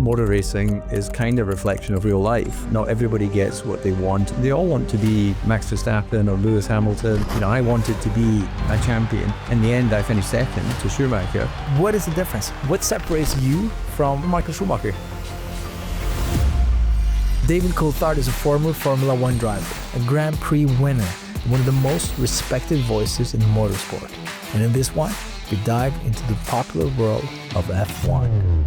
motor racing is kind of a reflection of real life. Not everybody gets what they want. They all want to be Max Verstappen or Lewis Hamilton. I wanted to be a champion. In the end, I finished second to Schumacher. What is the difference? What separates you from Michael Schumacher? David Coulthard is a former Formula One driver, a Grand Prix winner, and one of the most respected voices in motorsport. And in this one, we dive into the popular world of F1.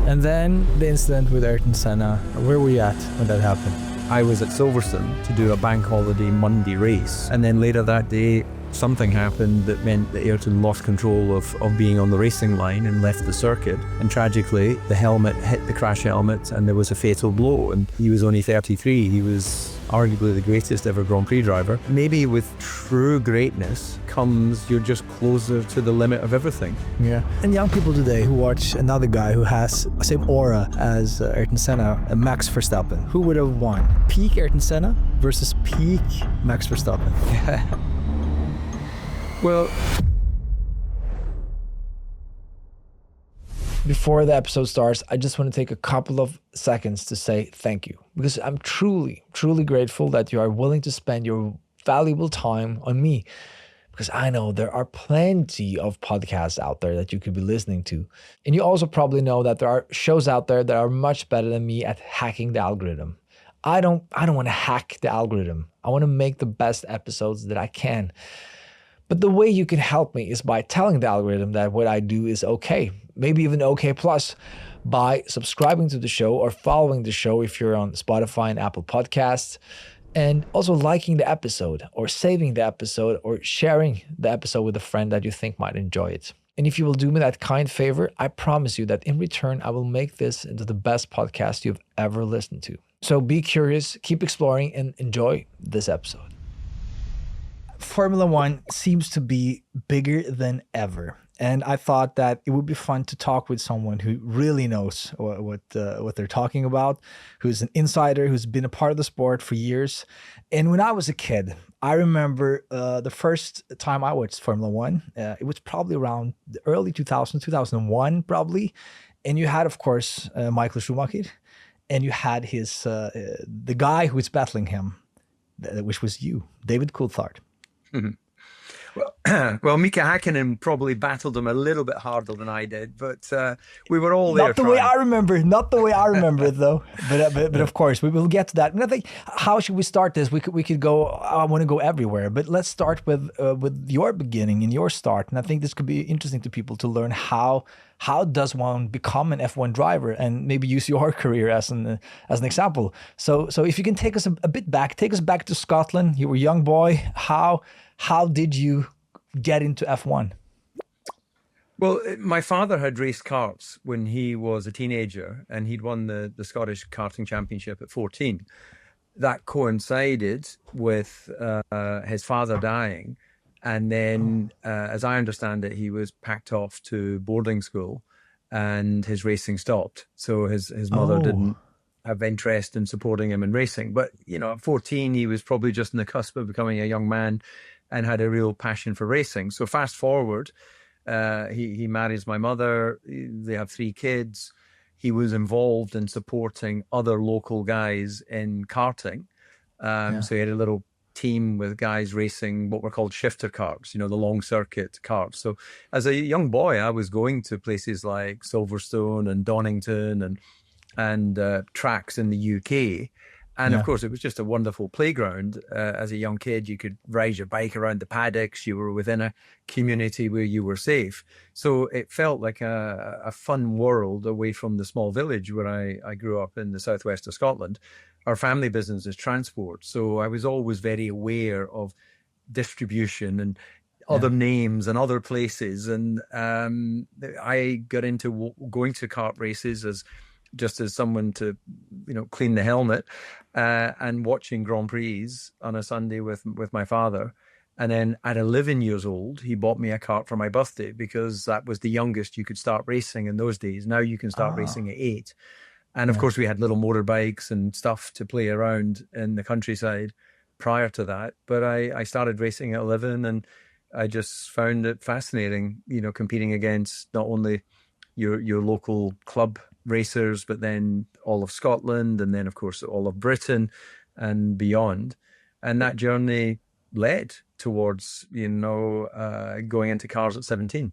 And then the incident with Ayrton Senna. Where were you at when that happened? I was at Silverstone to do a bank holiday Monday race. And then later that day, something happened that meant that Ayrton lost control of being on the racing line and left the circuit. And tragically, the helmet hit the crash helmet and there was a fatal blow. And he was only 33. He was arguably the greatest ever Grand Prix driver. Maybe with true greatness comes you're just closer to the limit of everything. Yeah. And young people today who watch another guy who has the same aura as Ayrton Senna, Max Verstappen, who would have won? Peak Ayrton Senna versus peak Max Verstappen. Well, before the episode starts, I just want to take a couple of seconds to say thank you, because I'm truly, truly grateful that you are willing to spend your valuable time on me, because I know there are plenty of podcasts out there that you could be listening to. And you also probably know that there are shows out there that are much better than me at hacking the algorithm. I don't want to hack the algorithm. I want to make the best episodes that I can. But the way you can help me is by telling the algorithm that what I do is okay, maybe even okay plus, by subscribing to the show or following the show if you're on Spotify and Apple Podcasts, and also liking the episode or saving the episode or sharing the episode with a friend that you think might enjoy it. And if you will do me that kind favor, I promise you that in return, I will make this into the best podcast you've ever listened to. So be curious, keep exploring, and enjoy this episode. Formula One seems to be bigger than ever. And I thought that it would be fun to talk with someone who really knows what they're talking about, who's an insider, who's been a part of the sport for years. And when I was a kid, I remember the first time I watched Formula One, it was probably around the early 2000s, 2001 probably. And you had, of course, Michael Schumacher, and you had his the guy who was battling him, which was you, David Coulthard. Well, Mika Hakkinen probably battled him a little bit harder than I did, but we were all there. Not the way I remember it though. But of course we will get to that. And I think, how should we start this? We could go. I want to go everywhere, but let's start with your beginning and your start. And I think this could be interesting to people to learn how does one become an F1 driver, and maybe use your career as an example. So if you can take us a bit back, take us back to Scotland. You were a young boy. How did you get into F1? Well, my father had raced karts when he was a teenager, and he'd won the Scottish karting championship at 14. That coincided with his father dying. And then, as I understand it, he was packed off to boarding school and his racing stopped. So his mother didn't have interest in supporting him in racing. But, at 14, he was probably just on the cusp of becoming a young man and had a real passion for racing. So fast forward, he marries my mother. They have 3 kids. He was involved in supporting other local guys in karting. So he had a little team with guys racing what were called shifter karts, the long circuit karts. So as a young boy, I was going to places like Silverstone and Donington and tracks in the UK. And of course, it was just a wonderful playground. As a young kid, you could ride your bike around the paddocks. You were within a community where you were safe. So it felt like a fun world away from the small village where I grew up in the southwest of Scotland. Our family business is transport. So I was always very aware of distribution and other names and other places. And I got into going to kart races as someone to, clean the helmet, and watching Grand Prix on a Sunday with my father. And then at 11 years old, he bought me a kart for my birthday, because that was the youngest you could start racing in those days. Now you can start racing at 8. And of course we had little motorbikes and stuff to play around in the countryside prior to that. But I started racing at 11, and I just found it fascinating, competing against not only your local club racers, but then all of Scotland, and then of course all of Britain and beyond. And that journey led towards, going into cars at 17.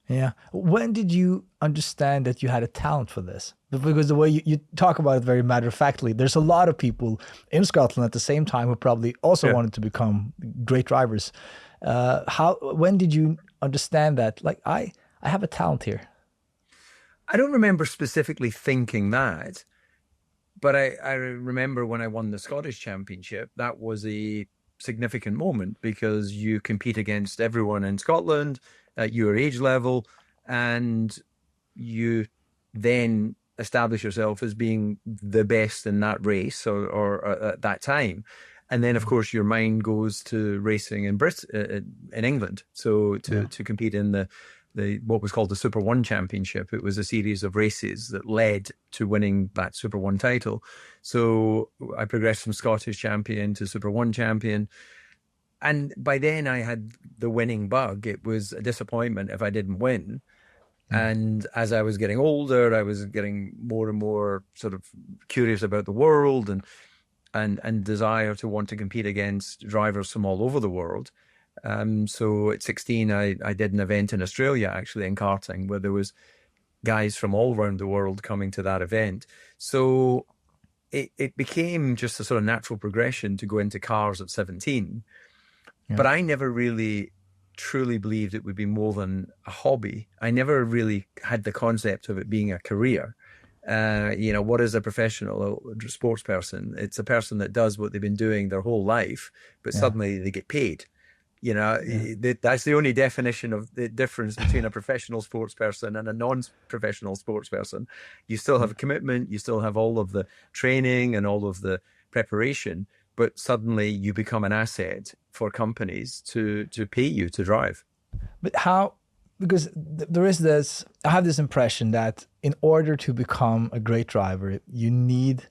Yeah. When did you understand that you had a talent for this? Because the way you talk about it very matter-of-factly, there's a lot of people in Scotland at the same time who probably also wanted to become great drivers. When did you understand that, like, I have a talent here? I don't remember specifically thinking that, but I remember when I won the Scottish Championship, that was a significant moment because you compete against everyone in Scotland at your age level, and you then establish yourself as being the best in that race or at that time. And then, of course, your mind goes to racing in in England. So to compete in the what was called the Super One Championship. It was a series of races that led to winning that Super One title. So I progressed from Scottish champion to Super One champion. And by then I had the winning bug. It was a disappointment if I didn't win. And as I was getting older, I was getting more and more sort of curious about the world and desire to want to compete against drivers from all over the world. So at 16, I did an event in Australia, actually, in karting, where there was guys from all around the world coming to that event. So it became just a sort of natural progression to go into cars at 17. Yeah. But I never really truly believed it would be more than a hobby. I never really had the concept of it being a career. What is a professional sports person? It's a person that does what they've been doing their whole life, but suddenly they get paid. That's the only definition of the difference between a professional sports person and a non-professional sports person. You still have a commitment, you still have all of the training and all of the preparation, but suddenly you become an asset for companies to pay you to drive. But how? Because there is this, I have this impression that in order to become a great driver, you need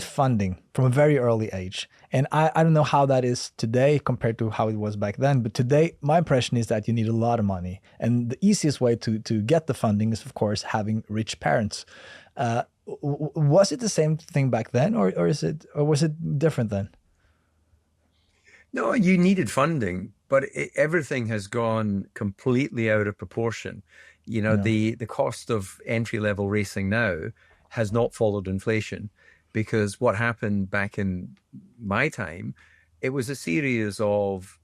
funding from a very early age. And I don't know how that is today compared to how it was back then. But today, my impression is that you need a lot of money. And the easiest way to get the funding is, of course, having rich parents. Was it the same thing back then, or was it different then? No, you needed funding, but everything has gone completely out of proportion. The cost of entry-level racing now has not followed inflation, because what happened back in my time, it was a series of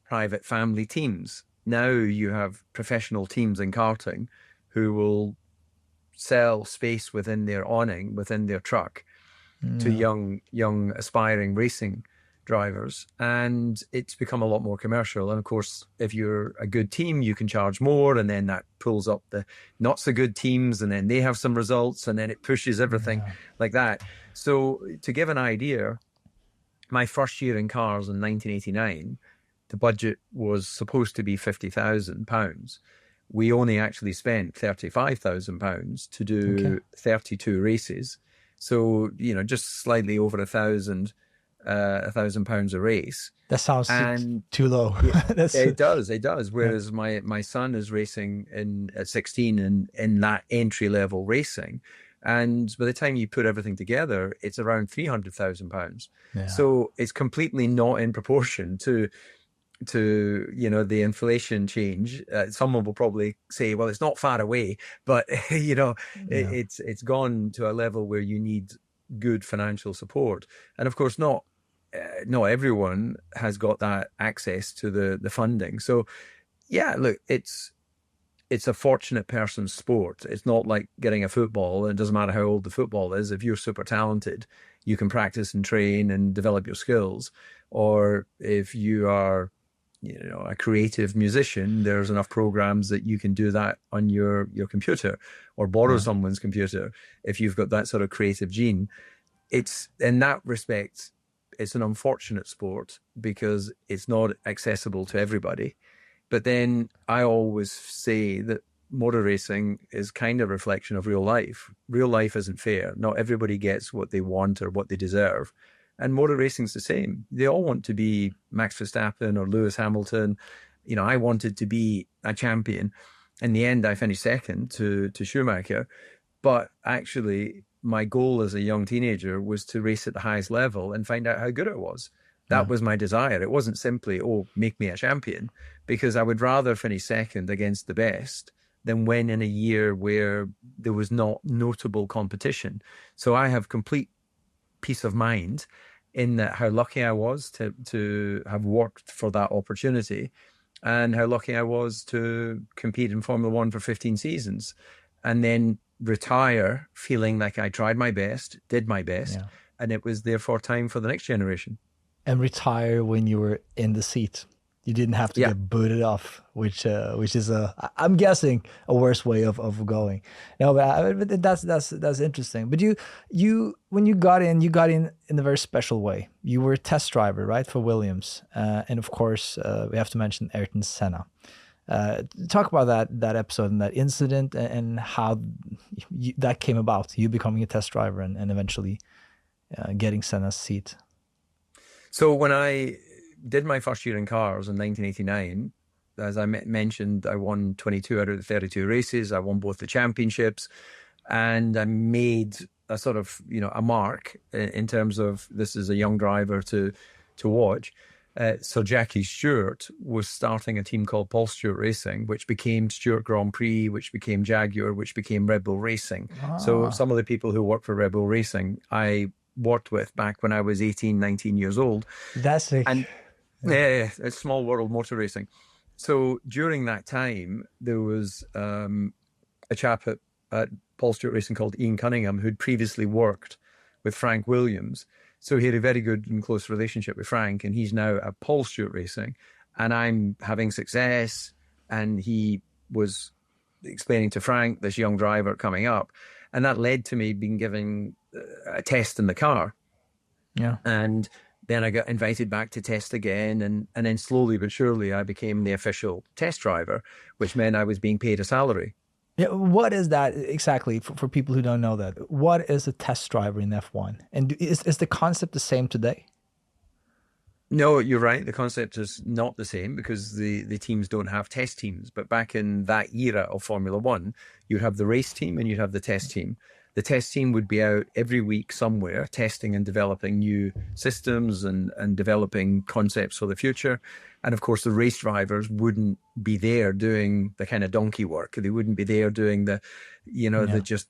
private family teams. Now you have professional teams in karting who will sell space within their awning, within their truck, to young aspiring racing drivers, and it's become a lot more commercial. And of course, if you're a good team, you can charge more, and then that pulls up the not so good teams, and then they have some results, and then it pushes everything like that. So to give an idea, my first year in cars in 1989, the budget was supposed to be £50,000. We only actually spent £35,000 to do 32 races. So, just slightly over £1,000 a race. That sounds too low. It does. Whereas my son is racing at 16 in that entry level racing, and by the time you put everything together, it's around £300,000. So it's completely not in proportion to the inflation change. Someone will probably say, well, it's not far away, but it's gone to a level where you need good financial support. And of course, not everyone has got that access to the funding. So look, it's a fortunate person's sport. It's not like getting a football, and it doesn't matter how old the football is. If you're super talented, you can practice and train and develop your skills. Or if you are a creative musician, there's enough programs that you can do that on your computer, or borrow someone's computer if you've got that sort of creative gene. It's, in that respect, it's an unfortunate sport because it's not accessible to everybody. But then I always say that motor racing is kind of a reflection of real life. Real life isn't fair. Not everybody gets what they want or what they deserve. And motor racing's the same. They all want to be Max Verstappen or Lewis Hamilton. I wanted to be a champion. In the end, I finished second to Schumacher. But actually, my goal as a young teenager was to race at the highest level and find out how good it was. That was my desire. It wasn't simply, oh, make me a champion, because I would rather finish second against the best than win in a year where there was not notable competition. So I have complete peace of mind in that how lucky I was to have worked for that opportunity, and how lucky I was to compete in Formula One for 15 seasons and then retire feeling like I tried my best, did my best, and it was therefore time for the next generation. And retire when you were in the seat. You didn't have to get booted off, which is I'm guessing a worse way of going. No, but that's interesting. But you when you got in in a very special way. You were a test driver, right, for Williams, and of course we have to mention Ayrton Senna. Talk about that episode and that incident and how that came about. You becoming a test driver and eventually getting Senna's seat. So when I did my first year in cars in 1989, as I mentioned, I won 22 out of the 32 races. I won both the championships, and I made a sort of, a mark in terms of this is a young driver to watch. So Jackie Stewart was starting a team called Paul Stewart Racing, which became Stewart Grand Prix, which became Jaguar, which became Red Bull Racing. So some of the people who work for Red Bull Racing, I worked with back when I was 18, 19 years old. That's it. And yeah, it's small world motor racing. So during that time, there was a chap at Paul Stewart Racing called Ian Cunningham, who'd previously worked with Frank Williams. So he had a very good and close relationship with Frank, and he's now at Paul Stewart Racing, and I'm having success. And he was explaining to Frank, this young driver coming up, and that led to me being given a test in the car. Yeah. And then I got invited back to test again, and then slowly but surely I became the official test driver, which meant I was being paid a salary. Yeah, what is that exactly for people who don't know that? What is a test driver in F1? And is the concept the same today? No, you're right. The concept is not the same because the teams don't have test teams. But back in that era of Formula One, you'd have the race team and you'd have the test team. The test team would be out every week somewhere testing and developing new systems and developing concepts for the future. And of course, the race drivers wouldn't be there doing the kind of donkey work. They wouldn't be there doing the just,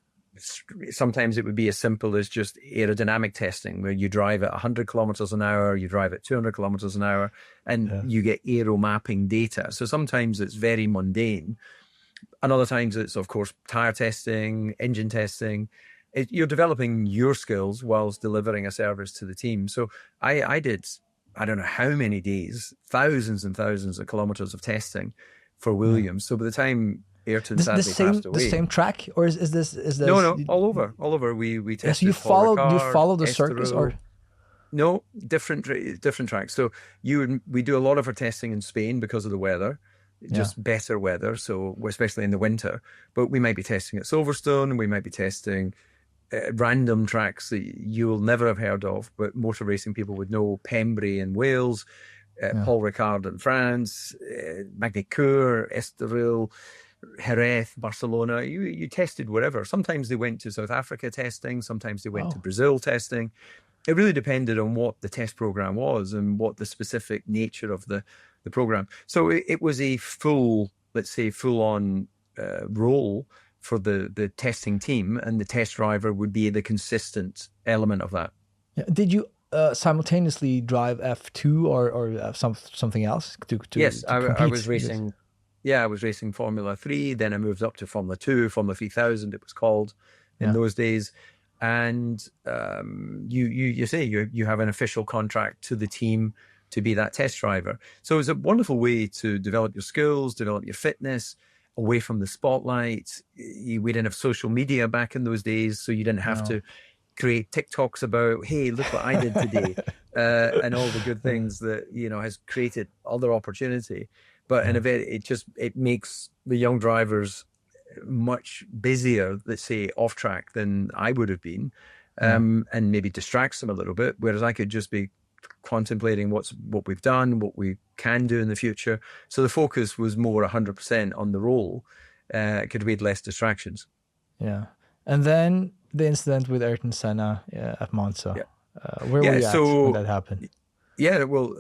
sometimes it would be as simple as just aerodynamic testing where you drive at 100 kilometers an hour, you drive at 200 kilometers an hour, and you get aero mapping data. So sometimes it's very mundane. And other times it's, of course, tire testing, engine testing. You're developing your skills whilst delivering a service to the team. So I did, I don't know how many days, thousands and thousands of kilometers of testing for Williams. So by the time Ayrton sadly passed away. The same track, or is this? No, all over. We tested. So you follow the circus, or no, different tracks. So we do a lot of our testing in Spain because of the weather. Just better weather, so especially in the winter. But we might be testing at Silverstone, we might be testing random tracks that you will never have heard of, but motor racing people would know: Pembrey in Wales, Paul Ricard in France, Magny-Cours, Estoril, Jerez, Barcelona. You tested wherever. Sometimes they went to South Africa testing, sometimes they went to Brazil testing. It really depended on what the test program was and what the specific nature of the program. So it was a full on role for the testing team, and the test driver would be the consistent element of that. Yeah. Did you simultaneously drive F2 or something else? Yes, to I was racing. Yeah, I was racing Formula 3. Then I moved up to Formula 2, Formula 3000 it was called in those days. And you have an official contract to the team to be that test driver. So it was a wonderful way to develop your skills, develop your fitness away from the spotlight. We didn't have social media back in those days, so you didn't have to create TikToks about, hey, look what I did today, and all the good things that has created other opportunity. But in a way, it makes the young drivers much busier, let's say, off track than I would have been, and maybe distracts them a little bit. Whereas I could just be contemplating what we've done, what we can do in the future. So the focus was more 100% on the role. It could read less distractions. Yeah. And then the incident with Ayrton Senna at Monza. Where were you at when that happened? Yeah, well,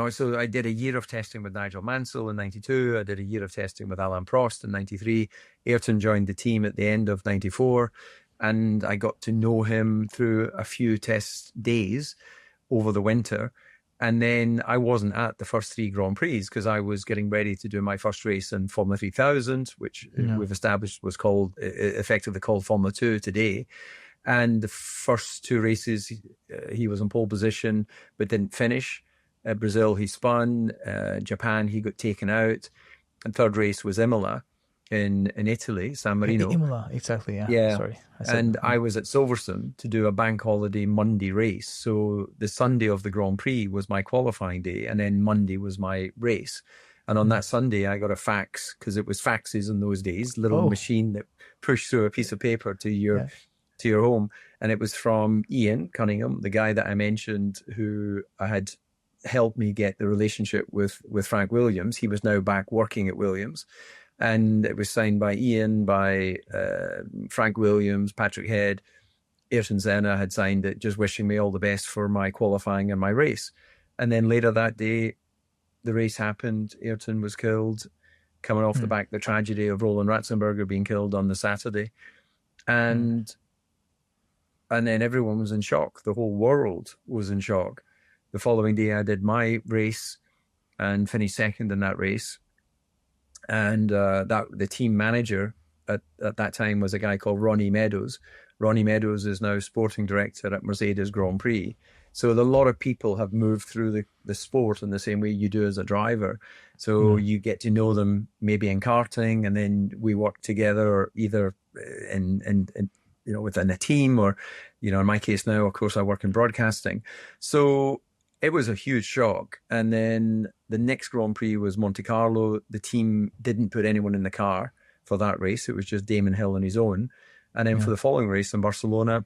so I did a year of testing with Nigel Mansell in 92. I did a year of testing with Alain Prost in 93. Ayrton joined the team at the end of 94. And I got to know him through a few test days over the winter. And then I wasn't at the first 3 Grand Prix because I was getting ready to do my first race in Formula 3000, which we've established was effectively called Formula 2 today. And the first 2 races, he was in pole position, but didn't finish. At Brazil, he spun. Japan, he got taken out. And third race was Imola in Italy, San Marino. Imola, exactly, yeah. Sorry. I was at Silverstone to do a bank holiday Monday race. So the Sunday of the Grand Prix was my qualifying day, and then Monday was my race. And on that Sunday, I got a fax, because it was faxes in those days, little machine that pushed through a piece of paper to your home. And it was from Ian Cunningham, the guy that I mentioned, who I had helped me get the relationship with Frank Williams. He was now back working at Williams. And it was signed by Ian, by Frank Williams, Patrick Head. Ayrton Senna had signed it, just wishing me all the best for my qualifying and my race. And then later that day, the race happened. Ayrton was killed, coming off the back of the tragedy of Roland Ratzenberger being killed on the Saturday. And then everyone was in shock. The whole world was in shock. The following day, I did my race and finished second in that race. And the team manager at that time was a guy called Ronnie Meadows. Ronnie Meadows is now sporting director at Mercedes Grand Prix. So a lot of people have moved through the sport in the same way you do as a driver. So you get to know them maybe in karting, and then we work together either in within a team, or in my case now, of course, I work in broadcasting. So it was a huge shock. And then the next Grand Prix was Monte Carlo. The team didn't put anyone in the car for that race. It was just Damon Hill on his own. And then for the following race in Barcelona,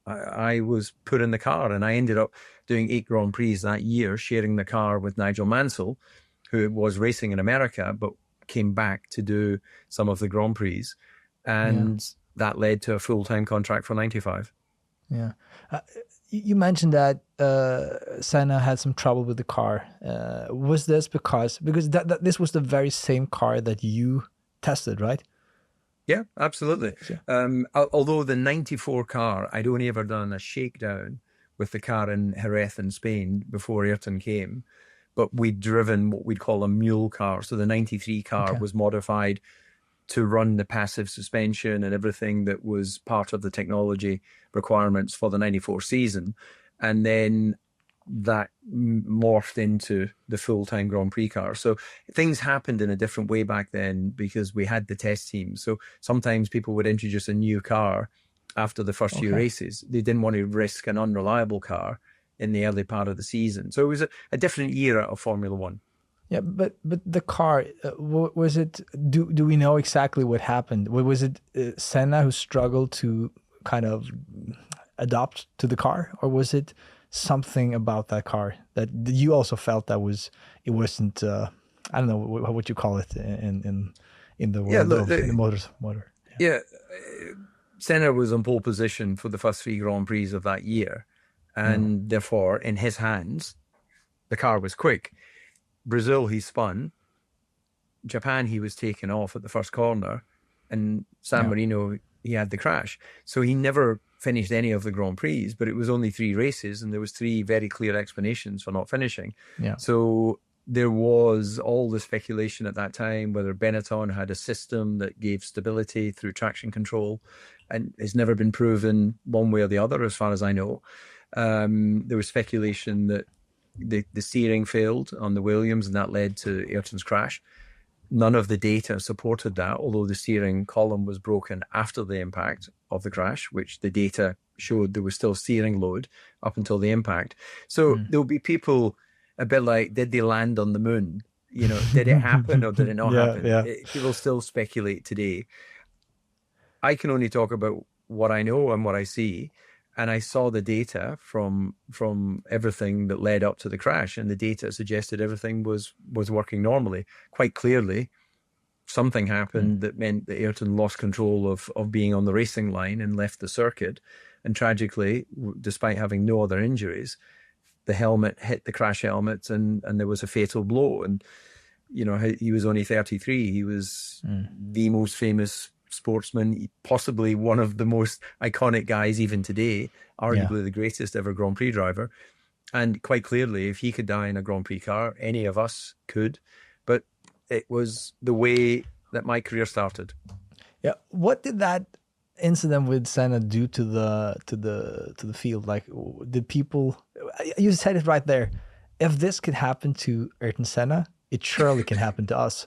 I was put in the car, and I ended up doing 8 Grand Prix that year, sharing the car with Nigel Mansell, who was racing in America, but came back to do some of the Grand Prix. And that led to a full-time contract for 95. Yeah. You mentioned that Senna had some trouble with the car. Was this because this was the very same car that you tested, right? Yeah, absolutely. Although the 94 car, I'd only ever done a shakedown with the car in Jerez in Spain before Ayrton came, but we'd driven what we'd call a mule car. So the 93 car was modified to run the passive suspension and everything that was part of the technology requirements for the 94 season. And then that morphed into the full-time Grand Prix car. So things happened in a different way back then because we had the test team. So sometimes people would introduce a new car after the first few races. They didn't want to risk an unreliable car in the early part of the season. So it was a different era of Formula One. Yeah, but the car, was it, do we know exactly what happened? Was it Senna who struggled to kind of adapt to the car, or was it something about that car that you also felt that it wasn't, I don't know what you call it in the world of the motor. Yeah. Senna was in pole position for the first 3 Grand Prix of that year, and therefore in his hands, the car was quick. Brazil, he spun. Japan, he was taken off at the first corner. And San Marino, he had the crash. So he never finished any of the Grand Prix, but it was only 3 races, and there was 3 very clear explanations for not finishing. Yeah. So there was all the speculation at that time whether Benetton had a system that gave stability through traction control, and it's never been proven one way or the other, as far as I know. There was speculation that the steering failed on the Williams, and that led to Ayrton's crash. None of the data supported that, although the steering column was broken after the impact of the crash, which the data showed there was still steering load up until the impact. So there'll be people a bit like, did they land on the moon? Did it happen or did it not happen? Yeah. People still speculate today. I can only talk about what I know and what I see. And I saw the data from everything that led up to the crash, and the data suggested everything was working normally. Quite clearly, something happened that meant that Ayrton lost control of being on the racing line and left the circuit. And tragically, despite having no other injuries, the helmet hit the crash helmet and there was a fatal blow. And, you know, he was only 33. He was the most famous sportsman, possibly one of the most iconic guys even today, arguably the greatest ever Grand Prix driver. And quite clearly, if he could die in a Grand Prix car, any of us could. But it was the way that my career started. Yeah. What did that incident with Senna do to the field? Like, did people? You said it right there. If this could happen to Ayrton Senna, it surely can happen to us.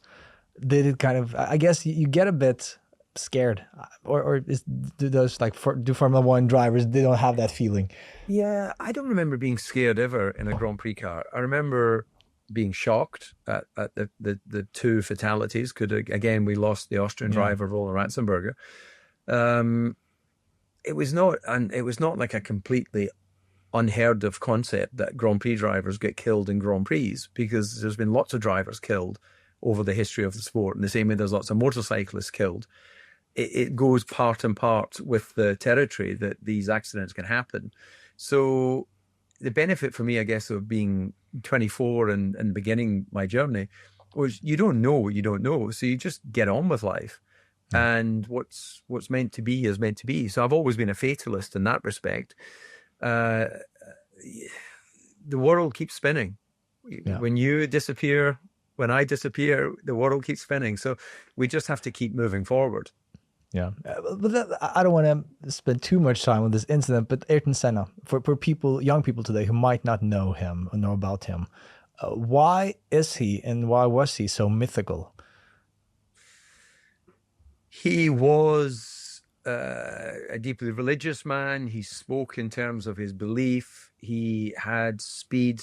Did it kind of? I guess you get a bit scared, or do those do Formula One drivers? They don't have that feeling. Yeah, I don't remember being scared ever in a Grand Prix car. I remember being shocked at the two fatalities. Again, we lost the Austrian driver Roland Ratzenberger. It was not like a completely unheard of concept that Grand Prix drivers get killed in Grand Prix, because there's been lots of drivers killed over the history of the sport. In the same way there's lots of motorcyclists killed. It goes part and part with the territory that these accidents can happen. So the benefit for me, I guess, of being 24 and beginning my journey was you don't know what you don't know. So you just get on with life. And what's meant to be is meant to be. So I've always been a fatalist in that respect. The world keeps spinning. When you disappear, when I disappear, the world keeps spinning. So we just have to keep moving forward. Yeah, but I don't want to spend too much time on this incident. But Ayrton Senna, for people, young people today who might not know him or know about him, why is he and why was he so mythical? He was a deeply religious man. He spoke in terms of his belief. He had speed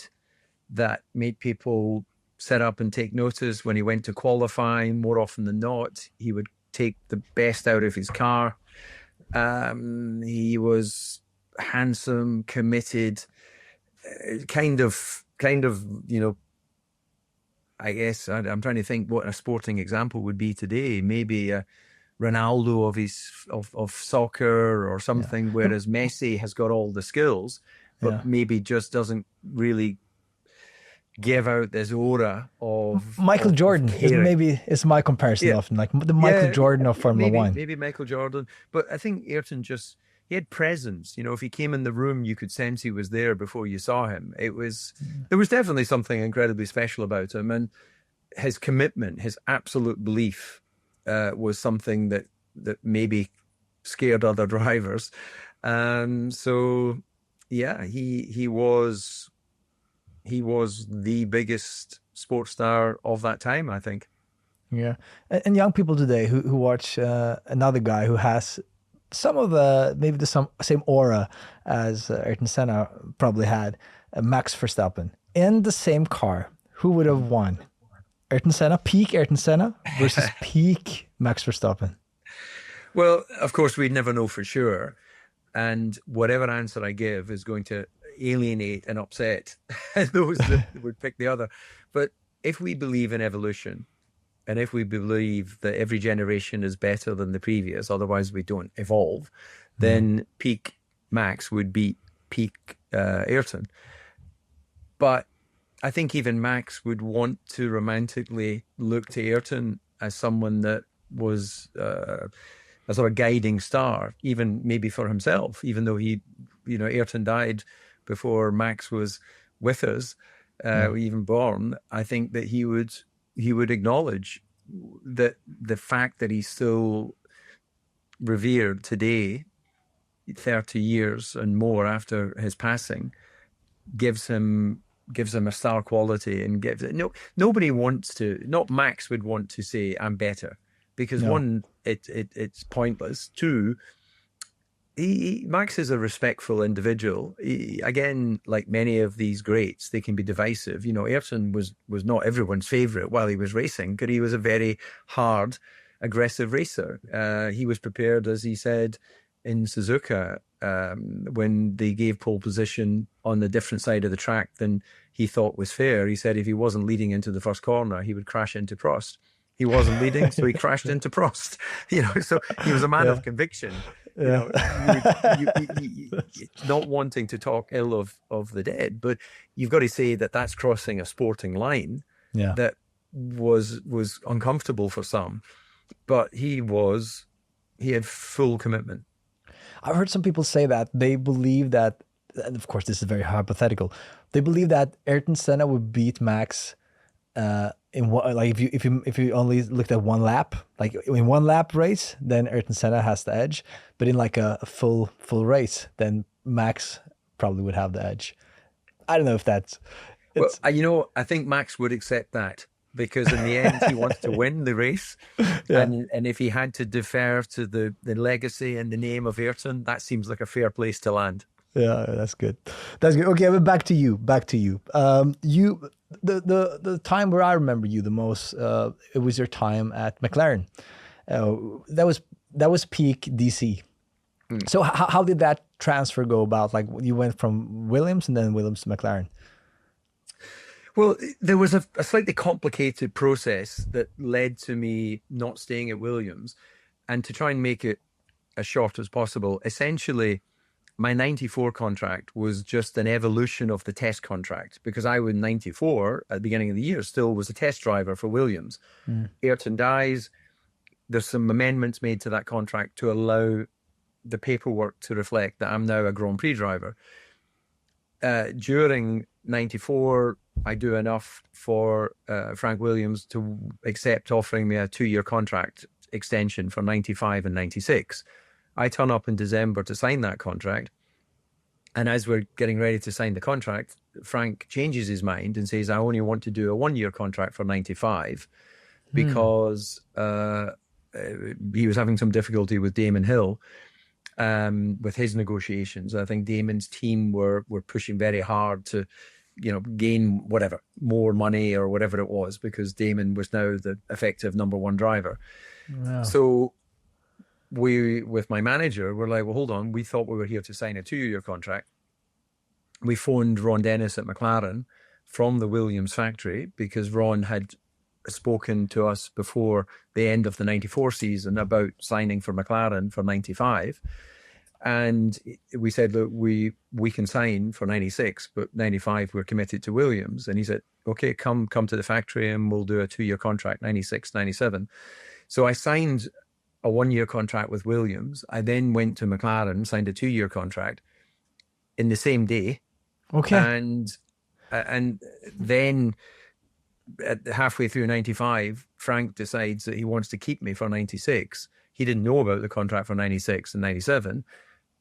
that made people sit up and take notice. When he went to qualifying, more often than not, he would take the best out of his car. He was handsome, committed, kind of, you know, I guess I'm trying to think what a sporting example would be today. Maybe a Ronaldo of soccer or something, whereas Messi has got all the skills, but maybe just doesn't really give out this aura of Michael Jordan. Is my comparison often like the Michael Jordan of Formula One. Maybe Michael Jordan, but I think Ayrton he had presence. You know, if he came in the room, you could sense he was there before you saw him. There was definitely something incredibly special about him, and his commitment, his absolute belief, was something that maybe scared other drivers. So yeah, he was the biggest sports star of that time, I think. Yeah, and young people today who watch another guy who has some of the same aura as Ayrton Senna probably had, Max Verstappen, in the same car, who would have won? Peak Ayrton Senna versus peak Max Verstappen? Well, of course, we'd never know for sure. And whatever answer I give is going to alienate and upset those that would pick the other. But if we believe in evolution, and if we believe that every generation is better than the previous, otherwise we don't evolve, then peak Max would beat peak Ayrton. But I think even Max would want to romantically look to Ayrton as someone that was a sort of guiding star, even maybe for himself, even though Ayrton died before Max was with us, even born. I think that he would acknowledge that the fact that he's still revered today, 30 years and more after his passing, gives him a star quality, and nobody wants to. Not Max would want to say I'm better, because one, it's pointless. Two, Max is a respectful individual. Again, like many of these greats, they can be divisive. You know, Ayrton was not everyone's favorite while he was racing, because he was a very hard, aggressive racer. He was prepared, as he said in Suzuka, when they gave pole position on the different side of the track than he thought was fair. He said if he wasn't leading into the first corner, he would crash into Prost. He wasn't leading, so he crashed into Prost. So he was a man of conviction. Not wanting to talk ill of the dead, but you've got to say that that's crossing a sporting line that was uncomfortable for some, but he had full commitment. I've heard some people say that they believe that, and of course this is very hypothetical, they believe that Ayrton Senna would beat Max in one, like if you only looked at one lap, like in one lap race, then Ayrton Senna has the edge, but in like a full race, then Max probably would have the edge. I don't know if that's. Well, I think Max would accept that, because in the end he wants to win the race, and if he had to defer to the legacy and the name of Ayrton, that seems like a fair place to land. Yeah, that's good. That's good. Okay, but back to you. The time where I remember you the most, it was your time at McLaren. That was peak DC. So how did that transfer go about? Like, you went from Williams and then Williams to McLaren. Well, there was a slightly complicated process that led to me not staying at Williams, and to try and make it as short as possible, essentially, my 94 contract was just an evolution of the test contract, because I was 94 at the beginning of the year, still was a test driver for Williams. Ayrton dies. There's some amendments made to that contract to allow the paperwork to reflect that I'm now a Grand Prix driver. During 94, I do enough for Frank Williams to accept offering me a 2-year contract extension for 95 and 96. I turn up in December to sign that contract, and as we're getting ready to sign the contract, Frank changes his mind and says, I only want to do a 1-year contract for 95, because he was having some difficulty with Damon Hill with his negotiations. I think Damon's team were pushing very hard to gain whatever, more money or whatever it was, because Damon was now the effective number 1 driver. Wow. So we, with my manager, were like, well, hold on. We thought we were here to sign a 2-year contract. We phoned Ron Dennis at McLaren from the Williams factory, because Ron had spoken to us before the end of the 94 season about signing for McLaren for 95. And we said, look, we can sign for 96, but 95 we're committed to Williams. And he said, okay, come to the factory and we'll do a 2-year contract, 96, 97. So I signed a 1-year contract with Williams. I then went to McLaren, signed a 2-year contract in the same day. Okay. And then halfway through 95, Frank decides that he wants to keep me for 96. He didn't know about the contract for 96 and 97.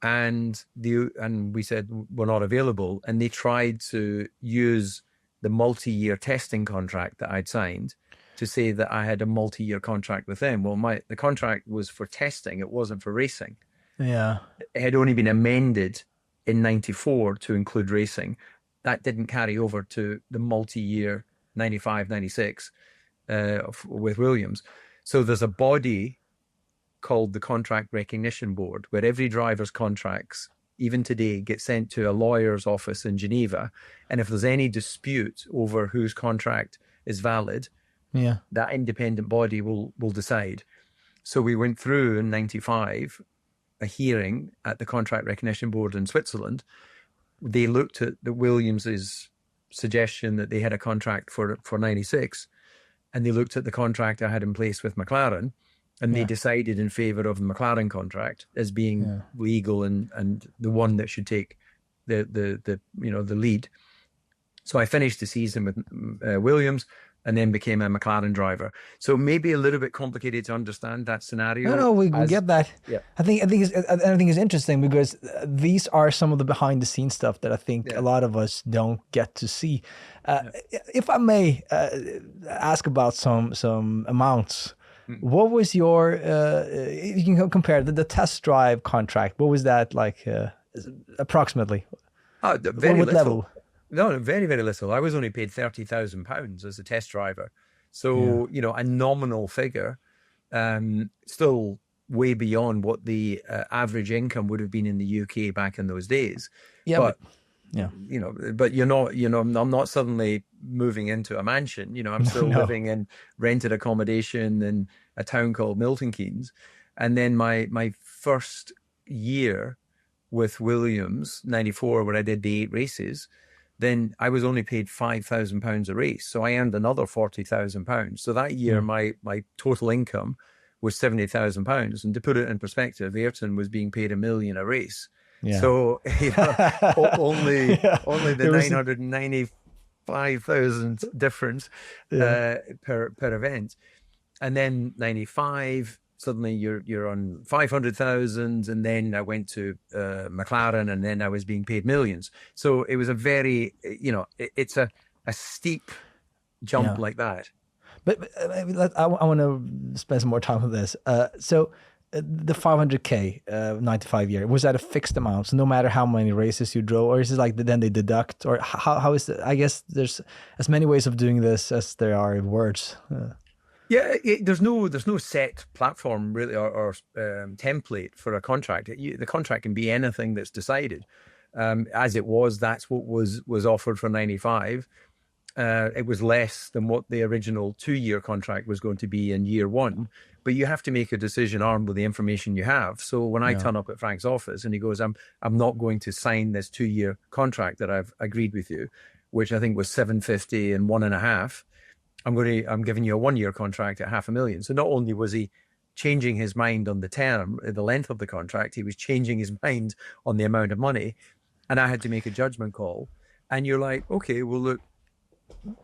And we said, we're not available. And they tried to use the multi-year testing contract that I'd signed to say that I had a multi-year contract with them. Well, the contract was for testing. It wasn't for racing. Yeah. It had only been amended in 94 to include racing. That didn't carry over to the multi-year 95, 96 with Williams. So there's a body called the Contract Recognition Board, where every driver's contracts, even today, get sent to a lawyer's office in Geneva. And if there's any dispute over whose contract is valid, that independent body will decide. So we went through in 95 a hearing at the Contract Recognition Board in Switzerland. They looked at the Williams's suggestion that they had a contract for 96, and they looked at the contract I had in place with McLaren, and they decided in favor of the McLaren contract as being legal and the one that should take the lead. So I finished the season with Williams, and then became a McLaren driver. So maybe a little bit complicated to understand that scenario. No, we get that. Yeah. I think it's interesting, because these are some of the behind the scenes stuff that I think a lot of us don't get to see. If I may ask about some amounts, what was your? You can compare the test drive contract. What was that like approximately? Very little. Level? No, very, very little. I was only paid £30,000 as a test driver. So, a nominal figure, still way beyond what the average income would have been in the UK back in those days. Yeah, but Yeah. But I'm not suddenly moving into a mansion. I'm still No. living in rented accommodation in a town called Milton Keynes. And then my first year with Williams, 94, where I did the 8 races, then I was only paid £5,000 a race. So I earned another £40,000. So that year, my total income was £70,000. And to put it in perspective, Ayrton was being paid $1 million a race. Yeah. So only the It was- 995,000 difference per event. And then 95, suddenly you're on 500,000, and then I went to McLaren, and then I was being paid millions. So it was a very, it's a steep jump like that. But I want to spend some more time on this. So the 500K 95 year, was that a fixed amount? So no matter how many races you drove, or is it like then they deduct, or how is it? I guess there's as many ways of doing this as there are words. Yeah, there's no set platform really or template for a contract. The contract can be anything that's decided. As it was, that's what was offered for 95. It was less than what the original 2-year contract was going to be in year 1. But you have to make a decision armed with the information you have. So when I turn up at Frank's office and he goes, I'm not going to sign this 2-year contract that I've agreed with you, which I think was 750 and 1.5. I'm giving you a 1-year contract at $500,000. So not only was he changing his mind on the term, the length of the contract, he was changing his mind on the amount of money. And I had to make a judgment call. And you're like, okay, well, look,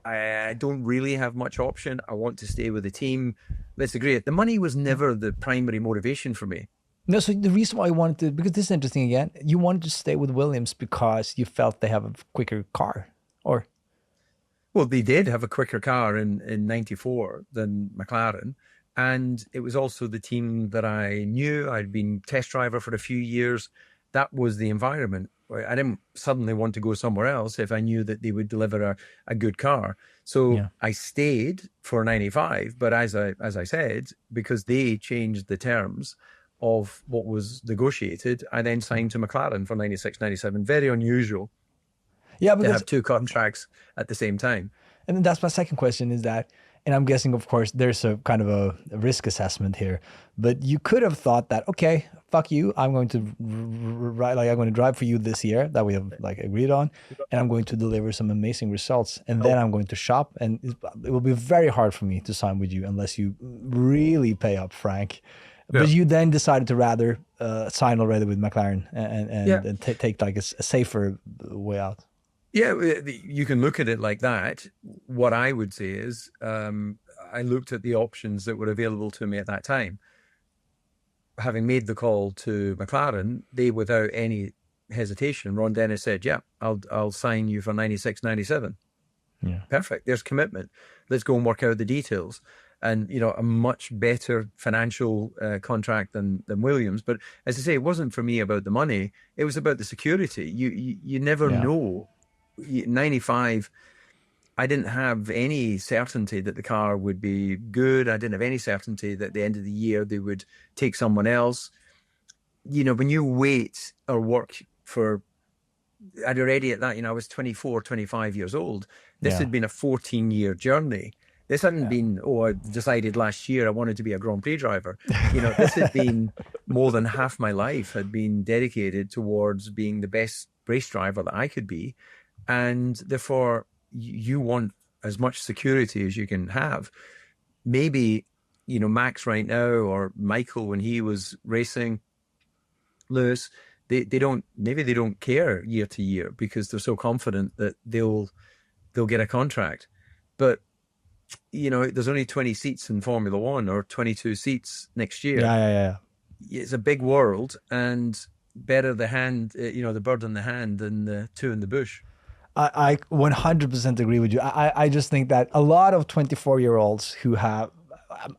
I don't really have much option. I want to stay with the team. Let's agree. The money was never the primary motivation for me. No, so the reason why I wanted to, because this is interesting again, you wanted to stay with Williams because you felt they have a quicker car, or? Well, they did have a quicker car in 94 than McLaren. And it was also the team that I knew. I'd been test driver for a few years. That was the environment. I didn't suddenly want to go somewhere else if I knew that they would deliver a good car. So I stayed for 95. But as I said, because they changed the terms of what was negotiated, I then signed to McLaren for 96, 97. Very unusual. Yeah, because to have 2 contracts at the same time. And that's my second question is that, and I'm guessing, of course, there's a kind of a risk assessment here, but you could have thought that, okay, fuck you, I'm going to drive for you this year that we have agreed on, and I'm going to deliver some amazing results, and then I'm going to shop, and it will be very hard for me to sign with you unless you really pay up, Frank. Yeah. But you then decided to rather sign already with McLaren and take a safer way out. Yeah, you can look at it like that. What I would say is I looked at the options that were available to me at that time. Having made the call to McLaren, they, without any hesitation, Ron Dennis said, yeah, I'll sign you for 96, 97. Yeah. Perfect. There's commitment. Let's go and work out the details. And, a much better financial contract than Williams. But as I say, it wasn't for me about the money. It was about the security. You never know. 95, I didn't have any certainty that the car would be good. I didn't have any certainty that at the end of the year they would take someone else. When you wait or work for, I'd already at that, I was 24, 25 years old. This had been a 14-year journey. This hadn't been, I decided last year I wanted to be a Grand Prix driver. This had been more than half my life had been dedicated towards being the best race driver that I could be. And therefore, you want as much security as you can have. Maybe, Max right now, or Michael when he was racing, Lewis, they don't care year to year because they're so confident that they'll get a contract. But there's only 20 seats in Formula One or 22 seats next year. Yeah. It's a big world, and better the hand, the bird in the hand than the 2 in the bush. I 100% agree with you. I just think that a lot of 24-year-olds who have,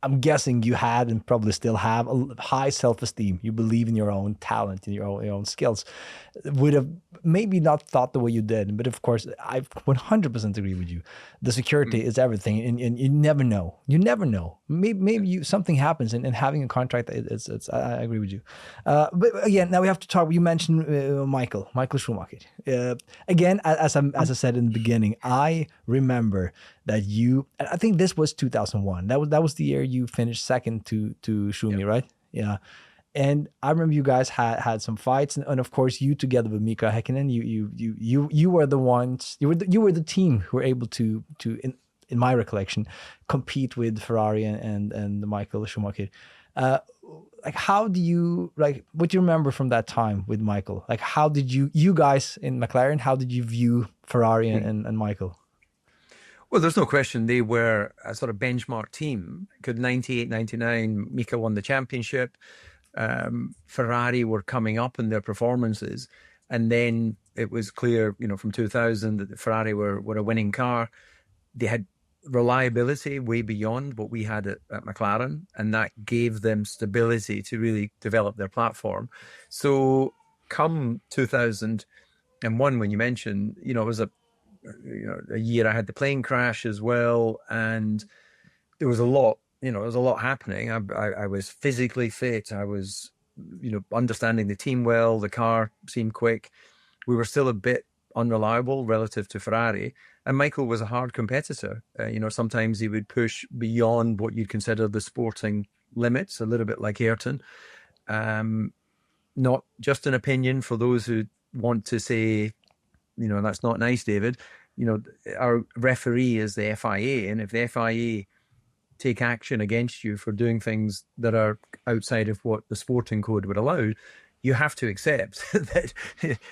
I'm guessing you had and probably still have a high self-esteem. You believe in your own talent and your own skills. Would have maybe not thought the way you did, but of course, I 100% agree with you. The security is everything, and you never know. You never know. Maybe something happens, and having a contract, it's. I agree with you. But again, now we have to talk. You mentioned Michael Schumacher. Again, as I said in the beginning, I remember that you. I think this was 2001. That was the year you finished second to Schumi, right? Yeah. And I remember you guys had some fights, and of course you together with Mika Hakkinen, you were the ones, you were the team who were able to in my recollection compete with Ferrari and Michael Schumacher. Like, how do you, like, what do you remember from that time with Michael? Like, how did you guys in McLaren, how did you view Ferrari and Michael? Well, there's no question they were a sort of benchmark team. Because 98, 99, Mika won the championship. Ferrari were coming up in their performances, and then it was clear, from 2000 that the Ferrari were a winning car. They had reliability way beyond what we had at McLaren, and that gave them stability to really develop their platform. So come 2001, when you mentioned, it was a year I had the plane crash as well, and there was a lot. There was a lot happening. I was physically fit. I was, understanding the team well. The car seemed quick. We were still a bit unreliable relative to Ferrari. And Michael was a hard competitor. Sometimes he would push beyond what you'd consider the sporting limits, a little bit like Ayrton. Not just an opinion for those who want to say, that's not nice, David. Our referee is the FIA. And if the FIA take action against you for doing things that are outside of what the sporting code would allow, you have to accept that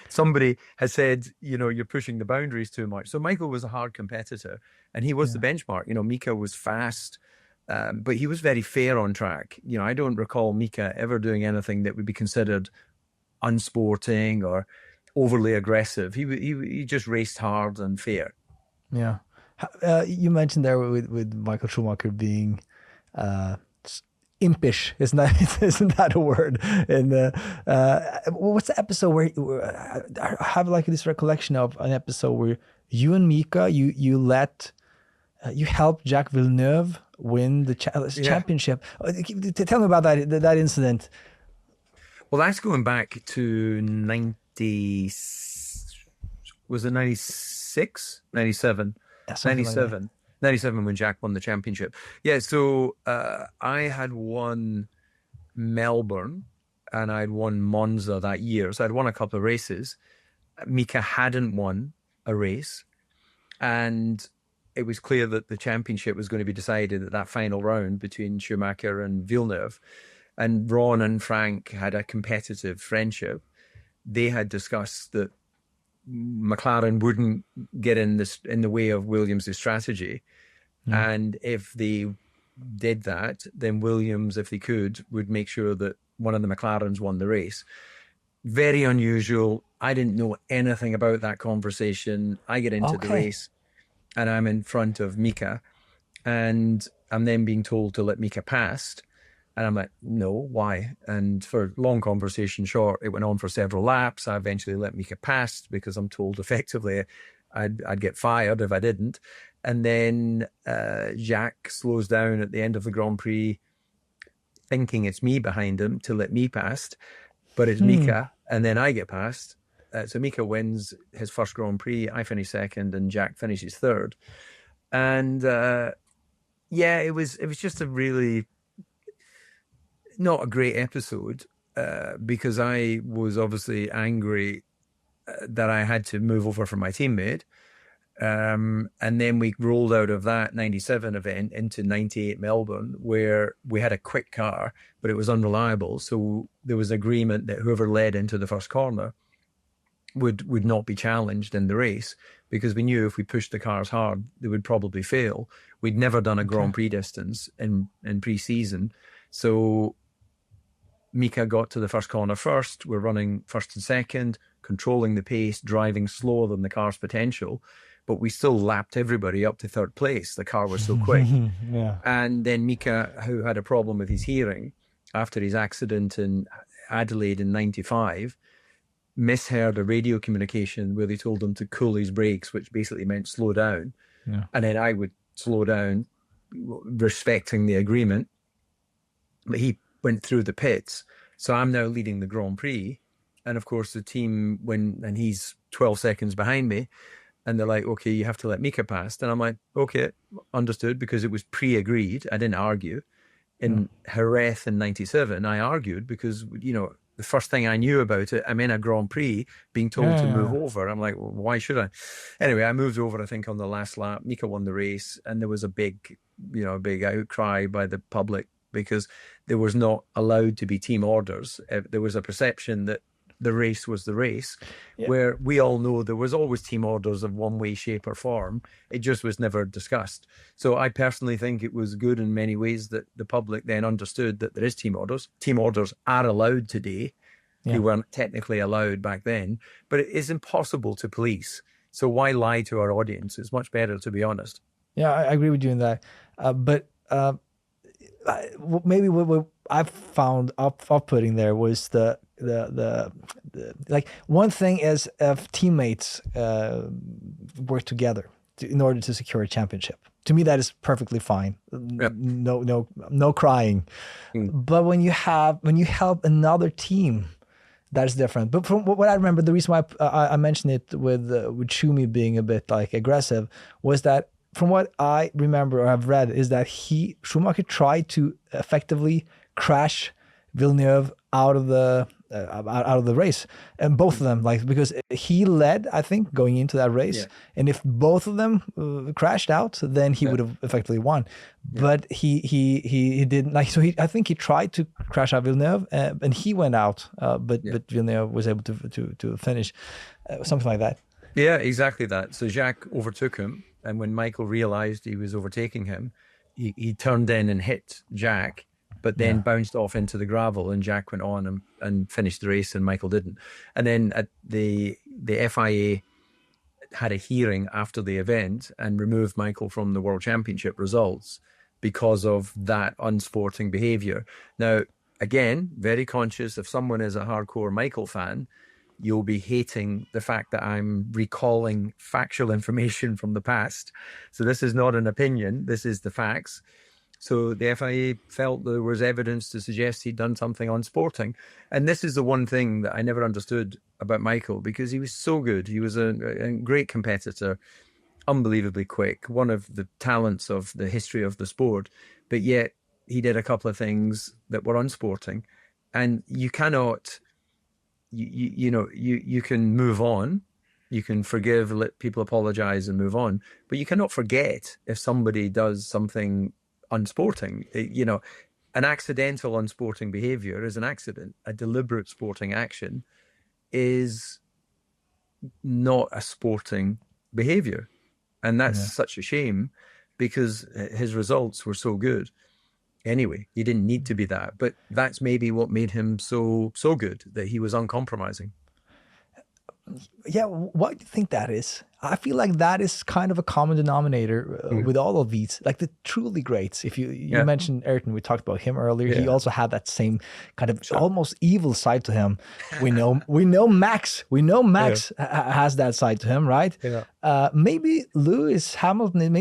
somebody has said, you're pushing the boundaries too much. So Michael was a hard competitor, and he was the benchmark. Mika was fast, but he was very fair on track. I don't recall Mika ever doing anything that would be considered unsporting or overly aggressive. He just raced hard and fair. Yeah. You mentioned there with Michael Schumacher being impish, isn't that a word? And what's the episode where I have like this recollection of an episode where you and Mika, you helped Jacques Villeneuve win the championship. Tell me about that incident. Well, that's going back to 90. Was it 96? 97? 97. Like 97 when Jack won the championship. Yeah, so I had won Melbourne and I'd won Monza that year. So I'd won a couple of races. Mika hadn't won a race. And it was clear that the championship was going to be decided at that final round between Schumacher and Villeneuve. And Ron and Frank had a competitive friendship. They had discussed that McLaren wouldn't get in the way of Williams' strategy. And if they did that, then Williams, if they could, would make sure that one of the McLarens won the race. Very unusual. I didn't know anything about that conversation. I get into the race and I'm in front of Mika, and I'm then being told to let Mika past. And I'm like, no, why? And for long conversation short, it went on for several laps. I eventually let Mika pass because I'm told effectively I'd get fired if I didn't. And then Jacques slows down at the end of the Grand Prix, thinking it's me behind him to let me past, but it's Mika, and then I get past. So Mika wins his first Grand Prix. I finish second, and Jacques finishes third. And it was just a really not a great episode because I was obviously angry that I had to move over from my teammate. And then we rolled out of that 97 event into 98 Melbourne, where we had a quick car, but it was unreliable. So there was agreement that whoever led into the first corner would not be challenged in the race, because we knew if we pushed the cars hard, they would probably fail. We'd never done a Grand Prix distance in pre-season. So Mika got to the first corner first. We're running first and second, controlling the pace, driving slower than the car's potential. but we still lapped everybody up to third place. The car was so quick. Yeah. And then Mika, who had a problem with his hearing after his accident in Adelaide in 95, misheard a radio communication where they told him to cool his brakes, which basically meant slow down. Yeah. And then I would slow down, respecting the agreement. But he went through the pits. So I'm now leading the Grand Prix. And of course, the team, and he's 12 seconds behind me. And they're like, okay, you have to let Mika pass. And I'm like, okay, understood, because it was pre-agreed. I didn't argue. In Jerez in 97, I argued because, the first thing I knew about it, I'm in a Grand Prix being told to move over. I'm like, well, why should I? Anyway, I moved over, I think, on the last lap. Mika won the race, and there was a big outcry by the public because there was not allowed to be team orders. There was a perception that the race was the race, where we all know there was always team orders of one way, shape or form. It just was never discussed. So I personally think it was good in many ways that the public then understood that there is team orders. Team orders are allowed today. They weren't technically allowed back then, but it is impossible to police. So why lie to our audience? It's much better to be honest. Yeah, I agree with you in that. But maybe what I found off-putting there was the like, one thing is if teammates work together in order to secure a championship. To me, that is perfectly fine. Yep. No crying. But when you help another team, that's different. But from what I remember, the reason why I mentioned it with Schumi being a bit like aggressive was that, from what I remember or have read, is that Schumacher tried to effectively crash Villeneuve out of the race, and both of them, like, because he led, I think, going into that race, and if both of them crashed out, then he would have effectively won. But he didn't, like, so I think he tried to crash out Villeneuve, and he went out, but Villeneuve was able to finish, something like that. Yeah, exactly that. So Jacques overtook him, and when Michael realized he was overtaking him, he turned in and hit Jacques, but then bounced off into the gravel, and Jacques went on and finished the race, and Michael didn't. And then at the FIA had a hearing after the event and removed Michael from the World Championship results because of that unsporting behavior. Now, again, very conscious, if someone is a hardcore Michael fan, you'll be hating the fact that I'm recalling factual information from the past. So this is not an opinion, this is the facts. So the FIA felt there was evidence to suggest he'd done something unsporting. And this is the one thing that I never understood about Michael, because he was so good. He was a great competitor, unbelievably quick, one of the talents of the history of the sport. But yet he did a couple of things that were unsporting. And you cannot... You can move on, you can forgive, let people apologize and move on, but you cannot forget if somebody does something unsporting. An accidental unsporting behavior is an accident. A deliberate sporting action is not a sporting behavior, and that's such a shame, because his results were so good. Anyway, he didn't need to be that, but that's maybe what made him so good, that he was uncompromising. Yeah, what do you think that is? I feel like that is kind of a common denominator with all of these, like the truly greats. If you mentioned Ayrton, we talked about him earlier. He also had that same kind of almost evil side to him. We know Max has that side to him, right? Yeah. Maybe Lewis Hamilton,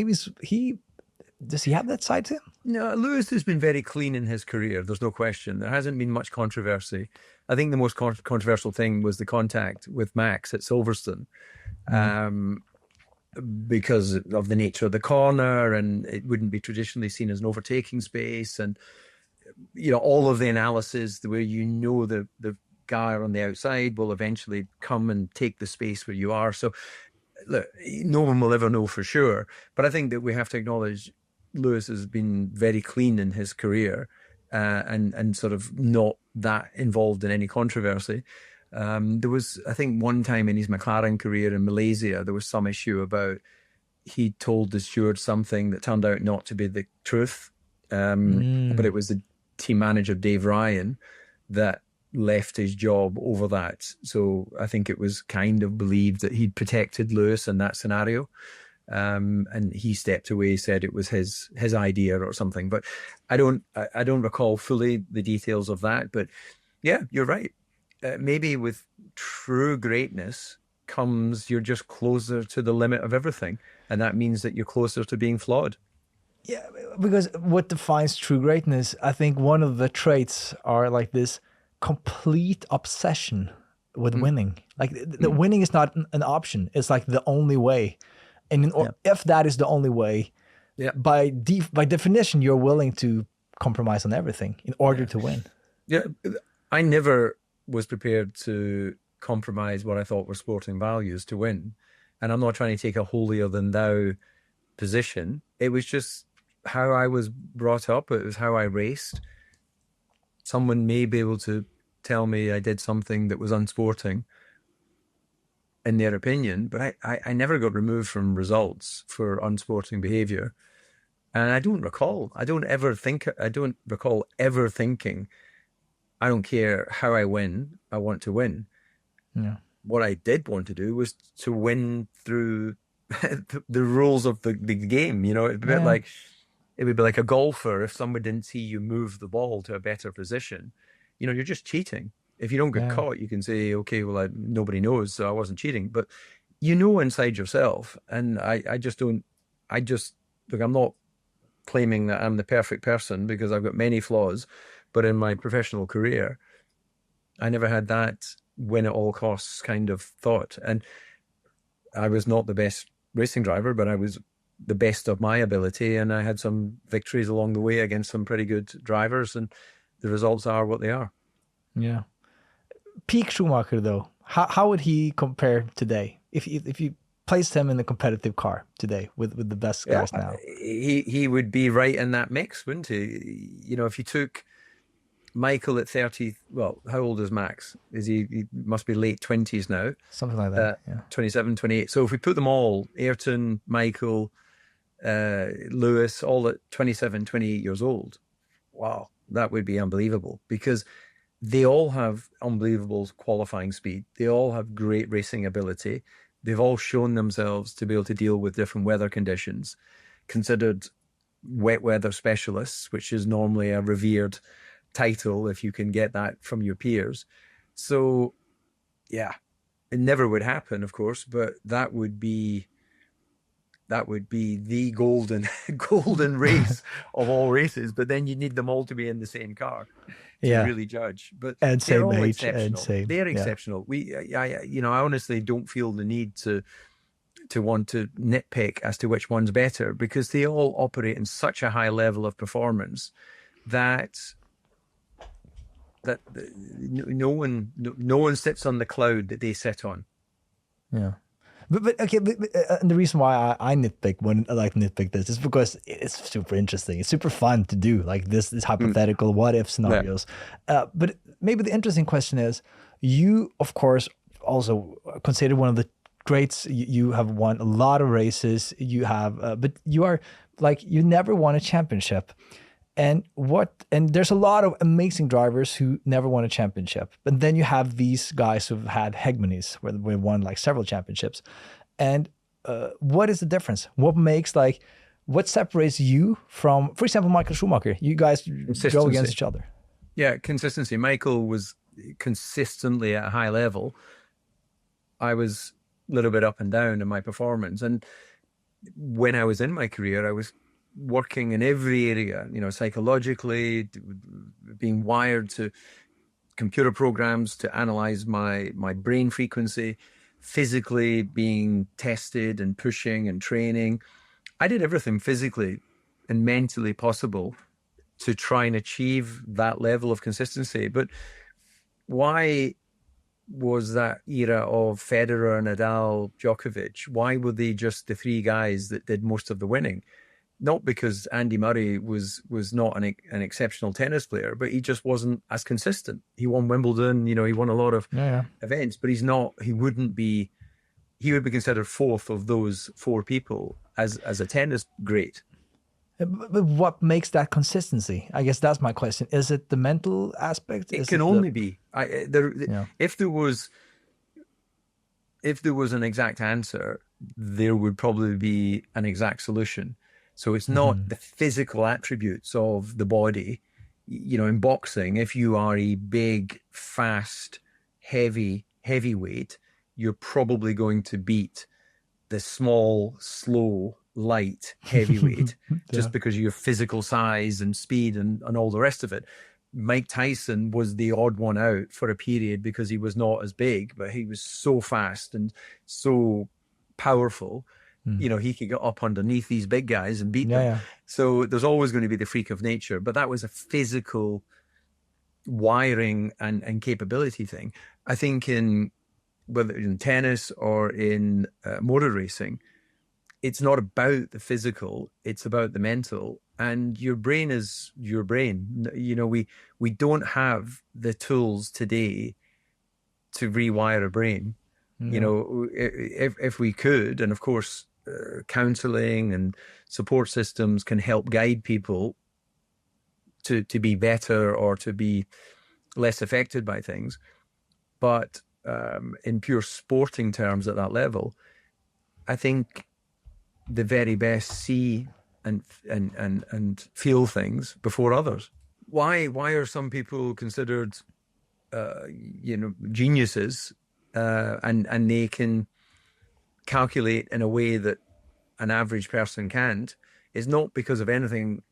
does he have that side to him? No, Lewis has been very clean in his career. There's no question. There hasn't been much controversy. I think the most controversial thing was the contact with Max at Silverstone, because of the nature of the corner, and it wouldn't be traditionally seen as an overtaking space, and all of the analysis where the guy on the outside will eventually come and take the space where you are. So look, no one will ever know for sure, but I think that we have to acknowledge Lewis has been very clean in his career, and sort of not that involved in any controversy. There was, I think, one time in his McLaren career in Malaysia, there was some issue about he told the steward something that turned out not to be the truth, but it was the team manager, Dave Ryan, that left his job over that. So I think it was kind of believed that he'd protected Lewis in that scenario. And he stepped away, said it was his idea or something. But I don't recall fully the details of that. But yeah, you're right. Maybe with true greatness comes you're just closer to the limit of everything, and that means that you're closer to being flawed. Yeah, because what defines true greatness, I think one of the traits are like this complete obsession with winning. Like the winning is not an option; it's like the only way. And if that is the only way, by definition, you're willing to compromise on everything in order to win. Yeah, I never was prepared to compromise what I thought were sporting values to win. And I'm not trying to take a holier than thou position. It was just how I was brought up. It was how I raced. Someone may be able to tell me I did something that was unsporting in their opinion, but I never got removed from results for unsporting behavior. And I don't recall ever thinking, I don't care how I win, I want to win. Yeah. What I did want to do was to win through the rules of the game. You know, it would be like a golfer. If someone didn't see you move the ball to a better position, you know, you're just cheating. If you don't get caught, you can say, okay, well, nobody knows, so I wasn't cheating. But you know inside yourself, and look, I'm not claiming that I'm the perfect person because I've got many flaws, but in my professional career, I never had that win at all costs kind of thought. And I was not the best racing driver, but I was the best of my ability, and I had some victories along the way against some pretty good drivers, and the results are what they are. Yeah. Peak Schumacher, though, how would he compare today if you placed him in a competitive car today with the best guys now? He would be right in that mix, wouldn't he? You know, if you took Michael at 30, well, how old is Max? He must be late 20s now. Something like that, 27, 28. So if we put them all, Ayrton, Michael, Lewis, all at 27, 28 years old, wow, that would be unbelievable, because they all have unbelievable qualifying speed. They all have great racing ability. They've all shown themselves to be able to deal with different weather conditions, considered wet weather specialists, which is normally a revered title if you can get that from your peers. So, yeah, it never would happen, of course, but that would be the golden race of all races. But then you need them all to be in the same car to really judge. But and they're all age exceptional. They're exceptional. I honestly don't feel the need to want to nitpick as to which one's better, because they all operate in such a high level of performance that no one sits on the cloud that they sit on. Yeah. But okay, and the reason why I nitpick this is because it's super interesting. It's super fun to do, like this hypothetical what if scenarios. But maybe the interesting question is, you of course also considered one of the greats. You have won a lot of races. You have, but you are like, you never won a championship. And there's a lot of amazing drivers who never won a championship. But then you have these guys who've had hegemonies where they won like several championships. And what is the difference? What separates you from, for example, Michael Schumacher? You guys go against each other. Yeah, consistency. Michael was consistently at a high level. I was a little bit up and down in my performance. And when I was in my career, I was working in every area, you know, psychologically, being wired to computer programs to analyze my brain frequency, physically being tested and pushing and training. I did everything physically and mentally possible to try and achieve that level of consistency. But why was that era of Federer, Nadal, Djokovic, why were they just the three guys that did most of the winning? Not because Andy Murray was not an exceptional tennis player, but he just wasn't as consistent. He won Wimbledon, you know, he won a lot of events, but he would be considered fourth of those four people as a tennis great. But what makes that consistency? I guess that's my question. Is it the mental aspect? It Is can it only be. yeah. If there was an exact answer, there would probably be an exact solution. So it's not Hmm. the physical attributes of the body. In boxing, if you are a big, fast, heavyweight, you're probably going to beat the small, slow, light heavyweight Yeah. just because of your physical size and speed and all the rest of it. Mike Tyson was the odd one out for a period because he was not as big, but he was so fast and so powerful. Mm. He could get up underneath these big guys and beat Yeah, them. yeah. So there's always going to be the freak of nature, but that was a physical wiring and capability thing. I think whether in tennis or in motor racing, it's not about the physical, it's about the mental. And your brain is your brain. We don't have the tools today to rewire a brain. Yeah. If we could, and of course, counseling and support systems can help guide people to be better or to be less affected by things. But in pure sporting terms, at that level, I think the very best see and feel things before others. Why are some people considered geniuses, and they can calculate in a way that an average person can't? Is not because of anything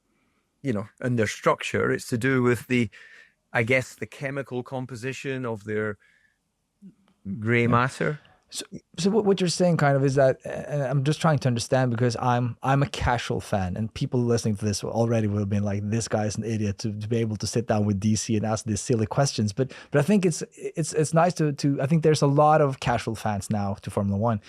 in their structure. It's to do with I guess, the chemical composition of their gray Yeah. matter. So what you're saying kind of is that, and I'm just trying to understand because I'm a casual fan, and people listening to this already will have been like, this guy's an idiot to be able to sit down with DC and ask these silly questions. But I think it's nice to I think there's a lot of casual fans now to Formula One.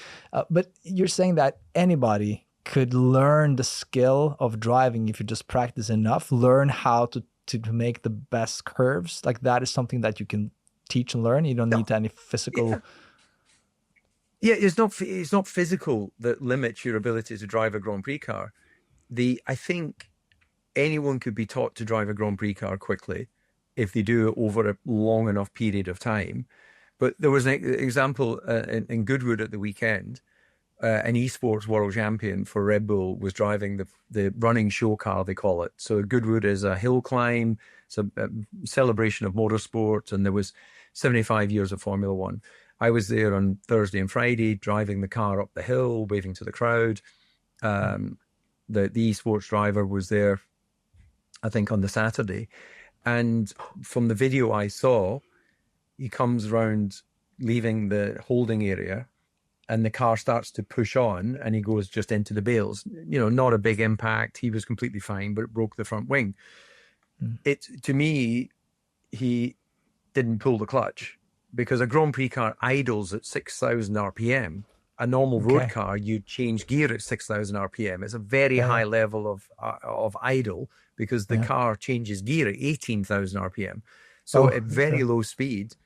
But you're saying that anybody could learn the skill of driving if you just practice enough, learn how to make the best curves. Like that is something that you can teach and learn. You don't need any physical. Yeah. Yeah, it's not physical that limits your ability to drive a Grand Prix car. I think anyone could be taught to drive a Grand Prix car quickly if they do it over a long enough period of time. But there was an example in Goodwood at the weekend. An esports world champion for Red Bull was driving the running show car, they call it. So Goodwood is a hill climb. It's a celebration of motorsport, and there was 75 years of Formula One. I was there on Thursday and Friday, driving the car up the hill, waving to the crowd. The esports driver was there, I think, on the Saturday. And from the video I saw, he comes around leaving the holding area, and the car starts to push on, and he goes just into the bales. Not a big impact. He was completely fine, but it broke the front wing. To me, he didn't pull the clutch, because a Grand Prix car idles at 6,000 RPM. A normal road car, you change gear at 6,000 RPM. It's a very high level of idle, because the car changes gear at 18,000 RPM. So at very low speed,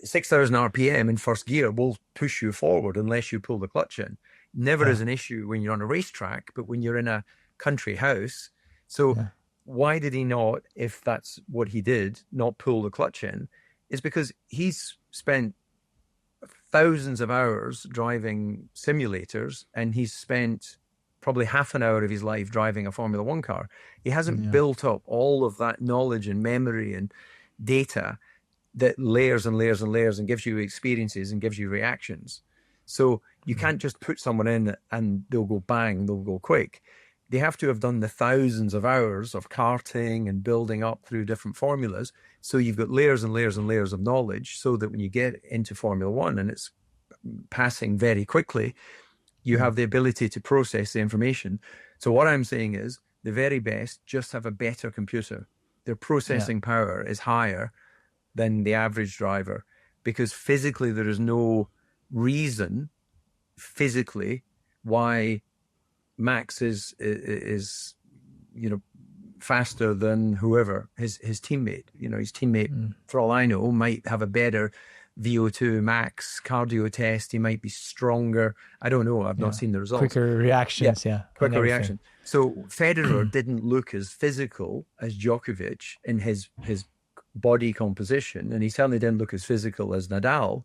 6,000 RPM in first gear will push you forward unless you pull the clutch in. Never is an issue when you're on a racetrack, but when you're in a country house. So why did he not, if that's what he did, not pull the clutch in? Is because he's spent thousands of hours driving simulators, and he's spent probably half an hour of his life driving a Formula One car. He hasn't built up all of that knowledge and memory and data that layers and layers and layers and gives you experiences and gives you reactions. So you can't just put someone in and they'll go bang, they'll go quick. They have to have done the thousands of hours of karting and building up through different formulas. So you've got layers and layers and layers of knowledge, so that when you get into Formula One and it's passing very quickly, you have the ability to process the information. So what I'm saying is the very best just have a better computer. Their processing power is higher than the average driver, because physically there is no reason physically why Max is faster than whoever his teammate. His teammate, for all I know, might have a better VO2 max cardio test, he might be stronger. I don't know. I've not seen the results. Quicker reactions, and quicker everything. reaction. So Federer didn't look as physical as Djokovic in his body composition, and he certainly didn't look as physical as Nadal.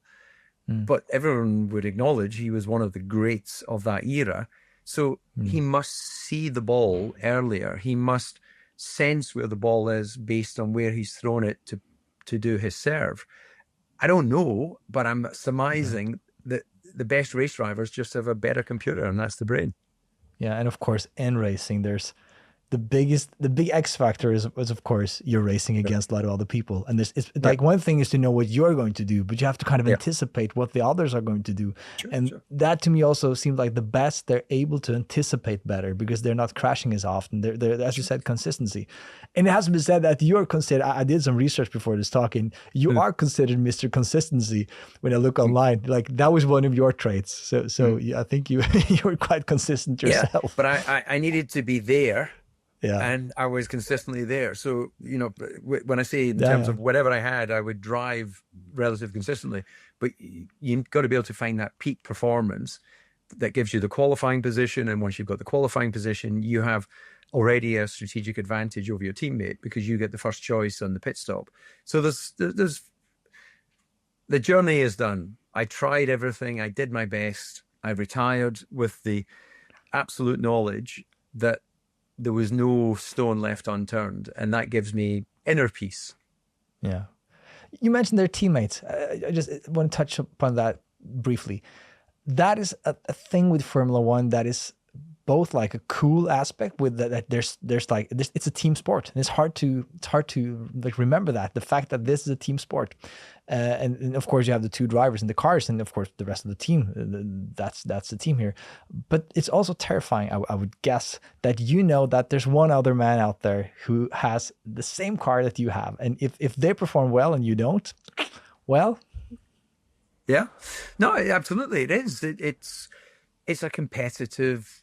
But everyone would acknowledge he was one of the greats of that era. So he must see the ball earlier. He must sense where the ball is based on where he's thrown it to do his serve. I don't know, but I'm surmising that the best race drivers just have a better computer, and that's the brain. Yeah, and of course, in racing, there's the big X factor is of course you're racing against a lot of other people, and it's like one thing is to know what you're going to do, but you have to kind of anticipate what the others are going to do, that to me also seems like the best. They're able to anticipate better because they're not crashing as often. They're as you said, consistency, and it has been said that you're considered. I did some research before this talk, and you are considered Mr. Consistency when I look online. Like that was one of your traits. So I think you're quite consistent yourself. Yeah, but I needed to be there. Yeah. And I was consistently there. So, when I say in terms of whatever I had, I would drive relatively consistently. But you've got to be able to find that peak performance that gives you the qualifying position. And once you've got the qualifying position, you have already a strategic advantage over your teammate because you get the first choice on the pit stop. So there's the journey is done. I tried everything. I did my best. I retired with the absolute knowledge that there was no stone left unturned, and that gives me inner peace. Yeah. You mentioned their teammates. I just want to touch upon that briefly. That is a thing with Formula One that is both like a cool aspect with that there's it's a team sport, and it's hard to like remember that the fact that this is a team sport, and of course you have the two drivers in the cars, and of course the rest of the team. That's the team here, but it's also terrifying. I would guess that that there's one other man out there who has the same car that you have, and if they perform well and you don't, well, yeah, no, absolutely, it is. It's a competitive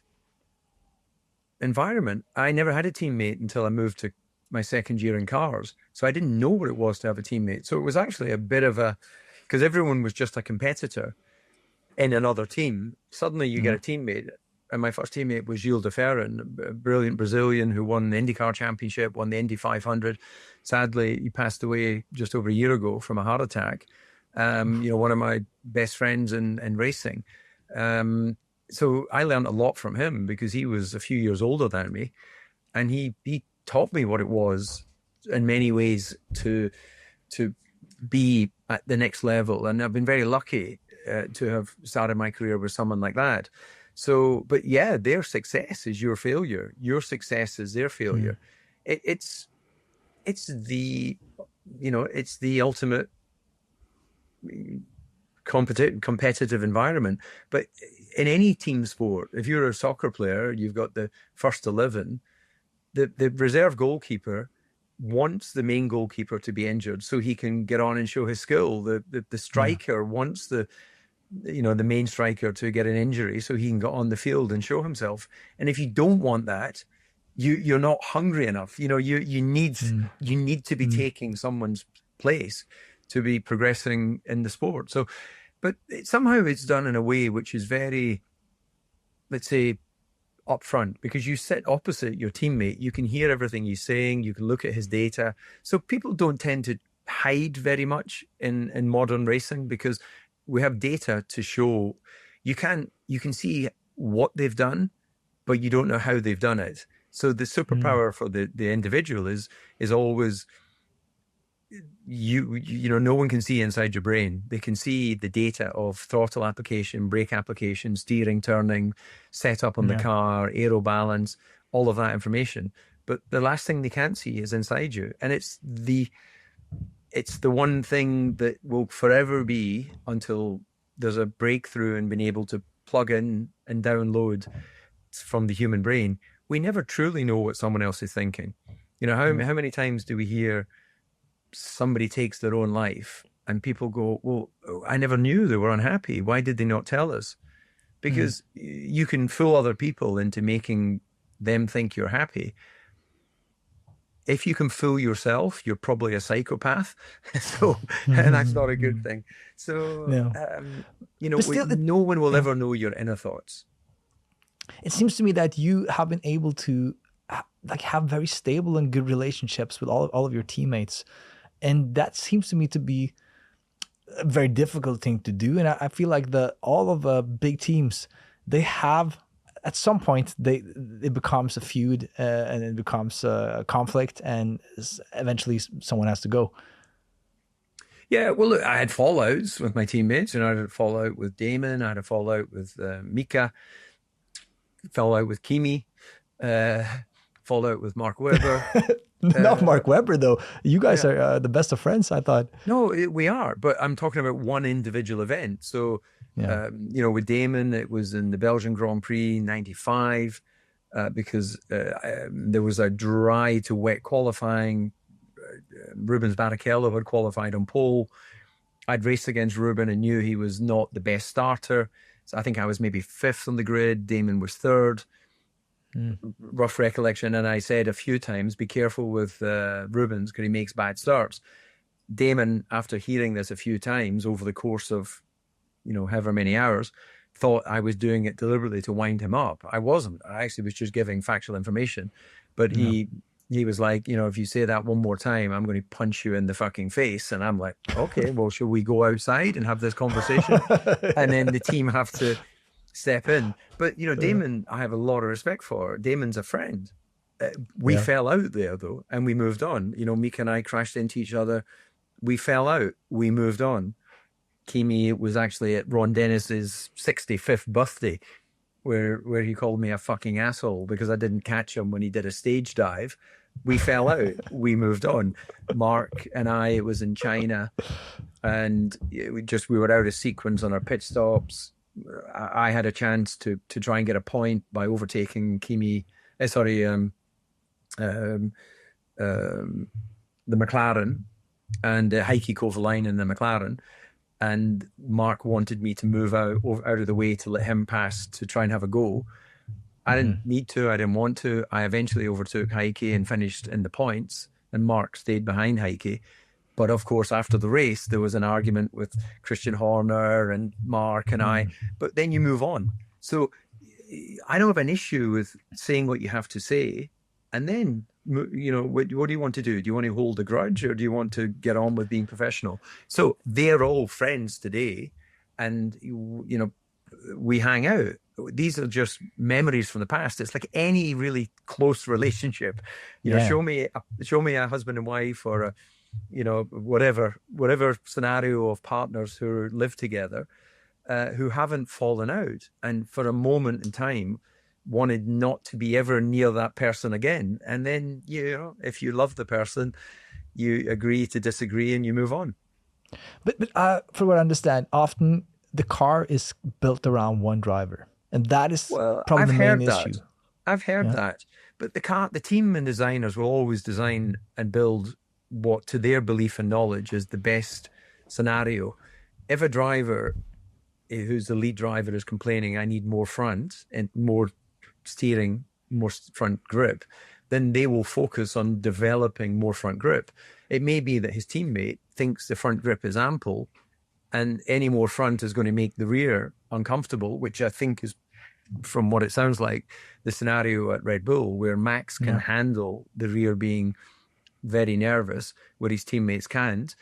environment. I never had a teammate until I moved to my second year in cars. So I didn't know what it was to have a teammate. So it was actually a bit of because everyone was just a competitor in another team. Suddenly you get a teammate. And my first teammate was Gilles de Ferran, a brilliant Brazilian who won the IndyCar Championship, won the Indy 500. Sadly, he passed away just over a year ago from a heart attack. One of my best friends in racing. So I learned a lot from him because he was a few years older than me, and he taught me what it was in many ways to be at the next level. And I've been very lucky to have started my career with someone like that. So, but yeah, their success is your failure. Your success is their failure. It's the ultimate competitive environment. But in any team sport, if you're a soccer player, you've got the first 11. The reserve goalkeeper wants the main goalkeeper to be injured so he can get on and show his skill. The striker wants the main striker to get an injury so he can get on the field and show himself. And if you don't want that, you're not hungry enough. You need to be taking someone's place to be progressing in the sport. So, but somehow it's done in a way which is very, let's say, upfront, because you sit opposite your teammate. You can hear everything he's saying. You can look at his data. So people don't tend to hide very much in modern racing because we have data to show. You can see what they've done, but you don't know how they've done it. So the superpower for the individual is always, no one can see inside your brain. They can see the data of throttle application, brake application, steering, turning, setup on the car, aero balance, all of that information. But the last thing they can't see is inside you. And it's the one thing that will forever be, until there's a breakthrough in being able to plug in and download from the human brain. We never truly know what someone else is thinking. How many times do we hear somebody takes their own life and people go, well, I never knew they were unhappy. Why did they not tell us? Because you can fool other people into making them think you're happy. if you can fool yourself, you're probably a psychopath. So, and that's not a good thing. So, No. you know, But still, no one will ever know your inner thoughts. it seems to me that you have been able to like have very stable and good relationships with all of your teammates, and that seems to me to be a very difficult thing to do. And I feel like all of the big teams, they have at some point it becomes a feud, and it becomes a conflict, and eventually someone has to go. Yeah, well, look, I had fallouts with my teammates, and I had a fallout with Damon. I had a fallout with Mika, fallout with Kimi, fallout with Mark Webber. Not Mark Webber though. You guys Yeah. are the best of friends, I thought. No, we are, but I'm talking about one individual event. So, Yeah. you know, with Damon, it was in the Belgian Grand Prix '95, because there was a dry to wet qualifying. Rubens Barrichello had qualified on pole. I'd raced against Ruben and knew he was not the best starter. So I think I was maybe fifth on the grid. Damon was third. Rough recollection. And I said a few times, be careful with Rubens because he makes bad starts. Damon, after hearing this a few times over the course of, you know, however many hours, thought I was doing it deliberately to wind him up. I wasn't. I actually was just giving factual information. But he was like, you know, if you say that one more time, I'm going to punch you in the fucking face. And I'm like, okay, well, should we go outside and have this conversation? And then the team have to step in. But, you know, Damon, I have a lot of respect for. Damon's a friend. We fell out there, though, and we moved on. You know, Mika and I crashed into each other. We fell out. We moved on. Kimi was actually at Ron Dennis's 65th birthday, where he called me a fucking asshole because I didn't catch him when he did a stage dive. We fell out. We moved on. Mark and I, it was in China, and we were out of sequence on our pit stops. I had a chance to try and get a point by overtaking the McLaren, and Heikki Kovalainen in the McLaren. And Mark wanted me to move out of the way to let him pass to try and have a go. I didn't need to. I didn't want to. I eventually overtook Heikki and finished in the points, and Mark stayed behind Heikki. But of course, after the race, there was an argument with Christian Horner and Mark and I. But then you move on. So I don't have an issue with saying what you have to say. And then, you know, what do you want to do? Do you want to hold a grudge, or do you want to get on with being professional? So they're all friends today. And, you know, we hang out. These are just memories from the past. It's like any really close relationship. You know, show me a husband and wife, or a, you know, whatever scenario of partners who live together, who haven't fallen out, and for a moment in time wanted not to be ever near that person again. And then, you know, if you love the person, you agree to disagree and you move on. But from what I understand, often the car is built around one driver, and that is probably the main issue. I've heard that. But the team and designers will always design and build what, to their belief and knowledge, is the best scenario. If a driver who's the lead driver is complaining, I need more front and more steering, more front grip, then they will focus on developing more front grip. It may be that his teammate thinks the front grip is ample, and any more front is going to make the rear uncomfortable, which I think is, from what it sounds like, the scenario at Red Bull, where Max can handle the rear being very nervous, where his teammates can't.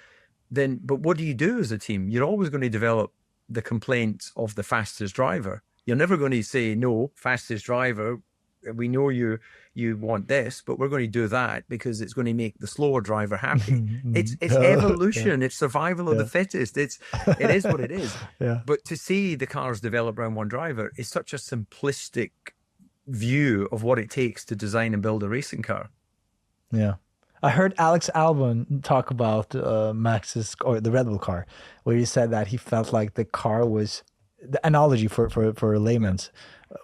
Then, but what do you do as a team? You're always going to develop the complaints of the fastest driver. You're never going to say, no, fastest driver, we know you want this, but we're going to do that because it's going to make the slower driver happy. It's evolution. It's survival of the fittest. It is what it is. But to see the cars develop around one driver is such a simplistic view of what it takes to design and build a racing car. Yeah. I heard Alex Albon talk about Max's, or the Red Bull car, where he said that he felt like the car was, the analogy for layman's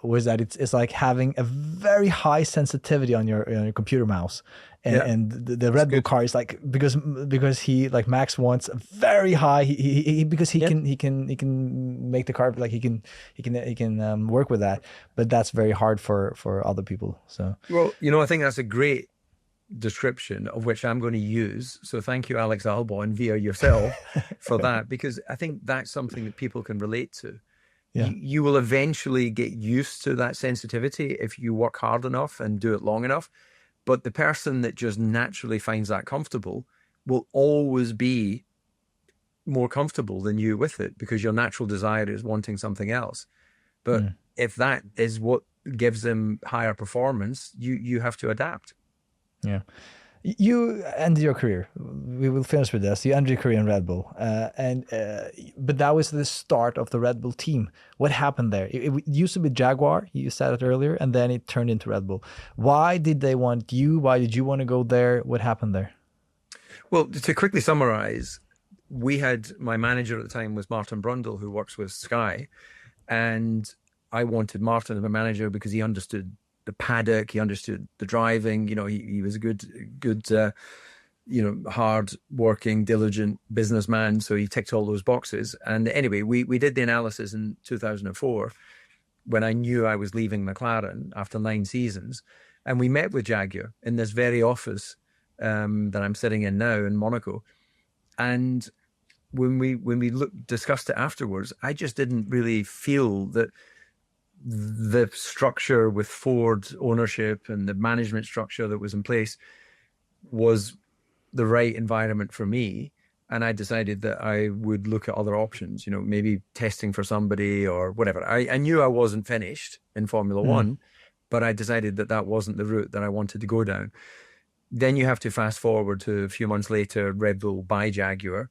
was that it's like having a very high sensitivity on your computer mouse, and the Red Bull car is like, because he, like, Max wants a very high, because he can make the car, like he can work with that, but that's very hard for other people. So, well, you know, I think that's a great description of which I'm going to use. So thank you, Alex Albon, via yourself for that, because I think that's something that people can relate to. Yeah. You will eventually get used to that sensitivity if you work hard enough and do it long enough. But the person that just naturally finds that comfortable will always be more comfortable than you with it, because your natural desire is wanting something else. But if that is what gives them higher performance, you have to adapt. Yeah. You ended your career. We will finish with this. You ended your career in Red Bull, but that was the start of the Red Bull team. What happened there? It used to be Jaguar. You said it earlier, and then it turned into Red Bull. Why did they want you? Why did you want to go there? What happened there? Well, to quickly summarize, my manager at the time was Martin Brundle, who works with Sky, and I wanted Martin as my manager because he understood the paddock, he understood the driving. He was a good, hard working, diligent businessman. So he ticked all those boxes. And anyway, we did the analysis in 2004 when I knew I was leaving McLaren after 9 seasons. And we met with Jaguar in this very office that I'm sitting in now in Monaco. And when we discussed it afterwards, I just didn't really feel that the structure with Ford ownership and the management structure that was in place was the right environment for me. And I decided that I would look at other options, maybe testing for somebody or whatever. I knew I wasn't finished in Formula One, but I decided that wasn't the route that I wanted to go down. Then you have to fast forward to a few months later, Red Bull buy Jaguar.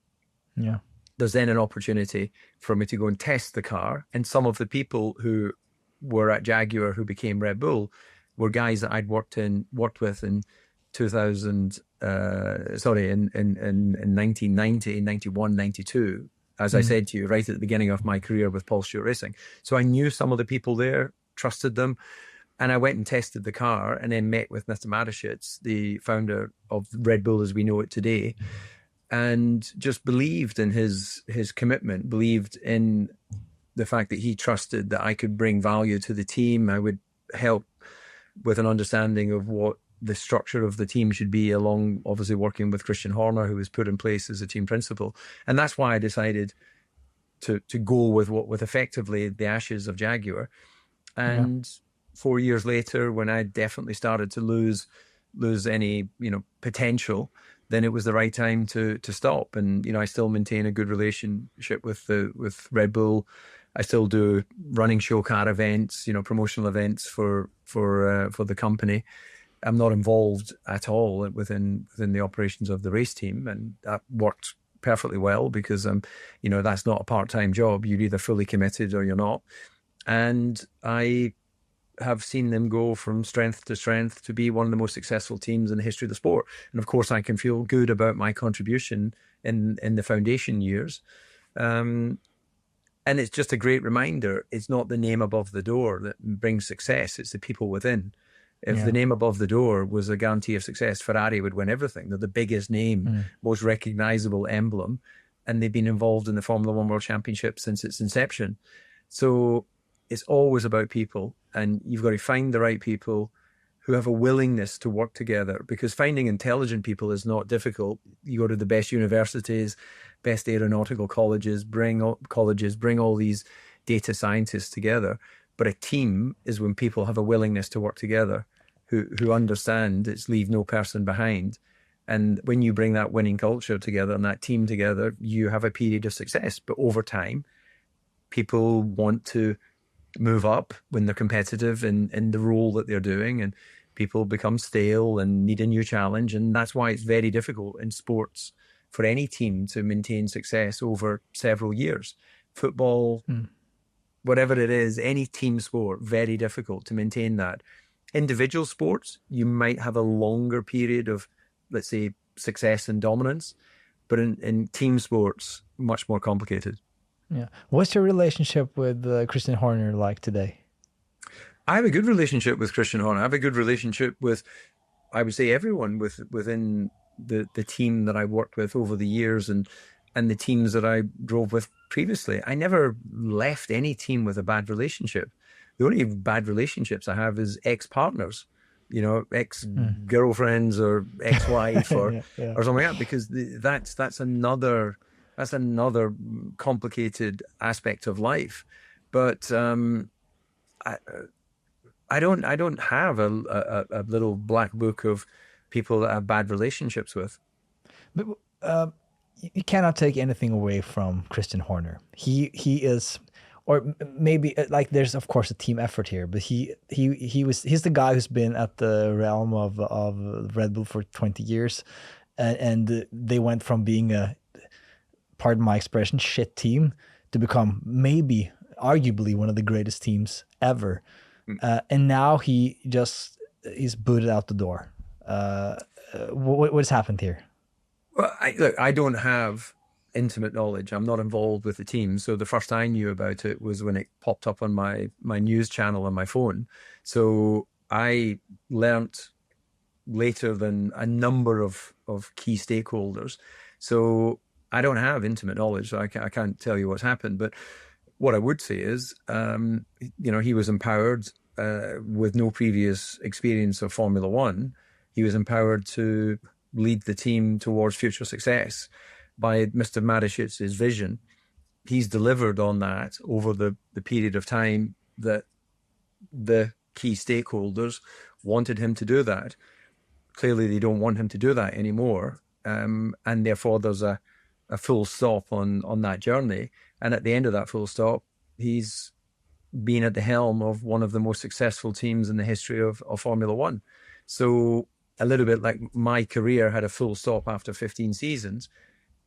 Yeah. There's then an opportunity for me to go and test the car. And some of the people who were at Jaguar who became Red Bull were guys that I'd worked with in 1990, 91, 92, as I said to you, right at the beginning of my career with Paul Stewart Racing. So I knew some of the people there, trusted them, and I went and tested the car and then met with Mr. Mateschitz, the founder of Red Bull as we know it today, and just believed in his commitment, believed in the fact that he trusted that I could bring value to the team. I would help with an understanding of what the structure of the team should be, along obviously working with Christian Horner, who was put in place as a team principal. And that's why I decided to go with effectively the ashes of Jaguar. And 4 years later, when I definitely started to lose any, potential, then it was the right time to stop. And, I still maintain a good relationship with Red Bull. I still do running show car events, promotional events for the company. I'm not involved at all within the operations of the race team, and that worked perfectly well because that's not a part-time job. You're either fully committed or you're not. And I have seen them go from strength to strength to be one of the most successful teams in the history of the sport. And of course, I can feel good about my contribution in the foundation years. And it's just a great reminder. It's not the name above the door that brings success. It's the people within. If the name above the door was a guarantee of success, Ferrari would win everything. They're the biggest name, most recognizable emblem, and they've been involved in the Formula One World Championship since its inception. So it's always about people, and you've got to find the right people who have a willingness to work together, because finding intelligent people is not difficult. You go to the best universities, best aeronautical colleges, bring all these data scientists together. But a team is when people have a willingness to work together, who understand it's leave no person behind. And when you bring that winning culture together and that team together, you have a period of success. But over time, people want to move up when they're competitive in the role that they're doing, and people become stale and need a new challenge. And that's why it's very difficult in sports for any team to maintain success over several years. Football, whatever it is, any team sport, very difficult to maintain that. Individual sports, you might have a longer period of, let's say, success and dominance, but in team sports, much more complicated. Yeah. What's your relationship with Christian Horner like today? I have a good relationship with Christian Horner. I have a good relationship with, I would say, everyone within the team that I worked with over the years and the teams that I drove with previously. I never left any team with a bad relationship. The only bad relationships I have is ex-partners ex-girlfriends or ex-wife or Yeah. or something like that, because that's another complicated aspect of life. But I don't have a little black book of people that I have bad relationships with. But you cannot take anything away from Christian Horner. He is, or maybe like there's of course a team effort here, but he's the guy who's been at the realm of Red Bull for 20 years, and they went from being a, pardon my expression, shit team to become maybe arguably one of the greatest teams ever. And now he's booted out the door. What's happened here? Well, I don't have intimate knowledge. I'm not involved with the team. So the first I knew about it was when it popped up on my news channel on my phone. So I learnt later than a number of key stakeholders. So I don't have intimate knowledge. So I can't tell you what's happened. But what I would say is, he was empowered with no previous experience of Formula One. He was empowered to lead the team towards future success by Mr. Matisic's vision. He's delivered on that over the period of time that the key stakeholders wanted him to do that. Clearly, they don't want him to do that anymore. And therefore, there's a full stop on that journey. And at the end of that full stop, he's been at the helm of one of the most successful teams in the history of Formula One. So a little bit like my career had a full stop after 15 seasons.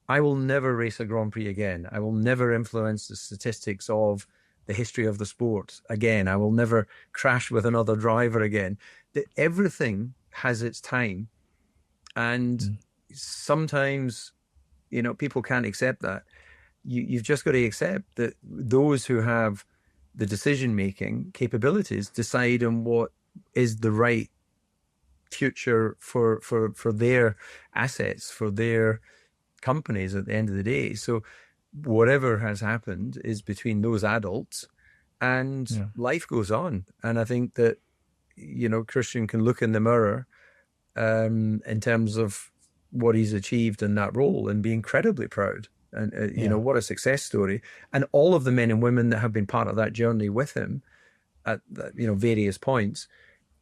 I will never race a Grand Prix again. I will never influence the statistics of the history of the sport again. I will never crash with another driver again. Everything has its time. And sometimes, people can't accept that. You've just got to accept that those who have the decision-making capabilities decide on what is the right future for their assets, for their companies at the end of the day. So whatever has happened is between those adults, and life goes on. And I think that, Christian can look in the mirror in terms of what he's achieved in that role and be incredibly proud. And, what a success story. And all of the men and women that have been part of that journey with him at, various points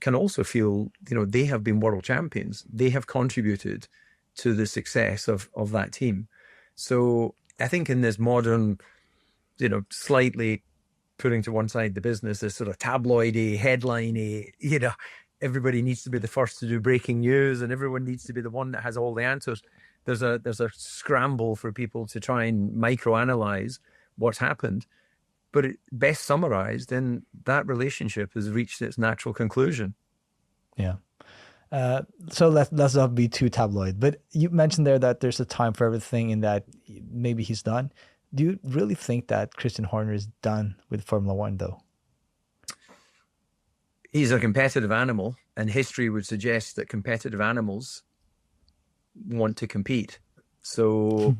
can also feel, they have been world champions. They have contributed to the success of that team. So I think in this modern, slightly putting to one side the business, this sort of tabloidy, headliney, everybody needs to be the first to do breaking news and everyone needs to be the one that has all the answers. There's a scramble for people to try and microanalyze what's happened, but best summarized in that relationship has reached its natural conclusion. Yeah. So let's not be too tabloid, but you mentioned there that there's a time for everything and that maybe he's done. Do you really think that Christian Horner is done with Formula One though? He's a competitive animal, and history would suggest that competitive animals want to compete. So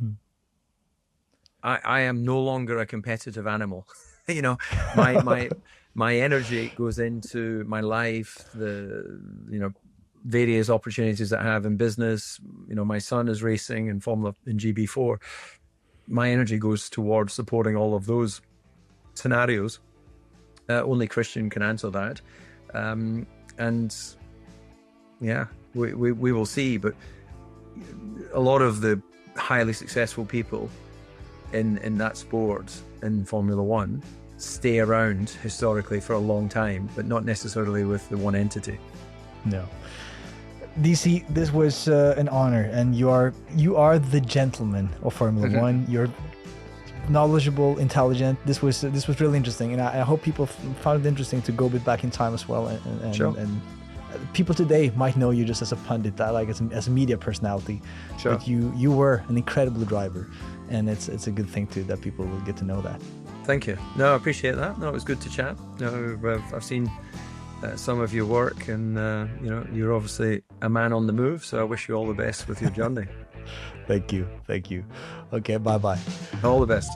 I am no longer a competitive animal. My energy goes into my life, the various opportunities that I have in business. My son is racing in GB4. My energy goes towards supporting all of those scenarios. Only Christian can answer that. And yeah, we will see. But a lot of the highly successful people in that sport, in Formula One, stay around historically for a long time, but not necessarily with the one entity. No. DC, this was an honor, and you are the gentleman of Formula One. You're knowledgeable, intelligent. This was really interesting, and I hope people found it interesting to go a bit back in time as well. And, sure. And people today might know you just as a pundit, like as a media personality. Sure. But you were an incredible driver, and it's a good thing too that people will get to know that. Thank you. No, I appreciate that. No, it was good to chat. No, I've seen some of your work, and you're obviously a man on the move. So I wish you all the best with your journey. Thank you. Okay, bye-bye. All the best.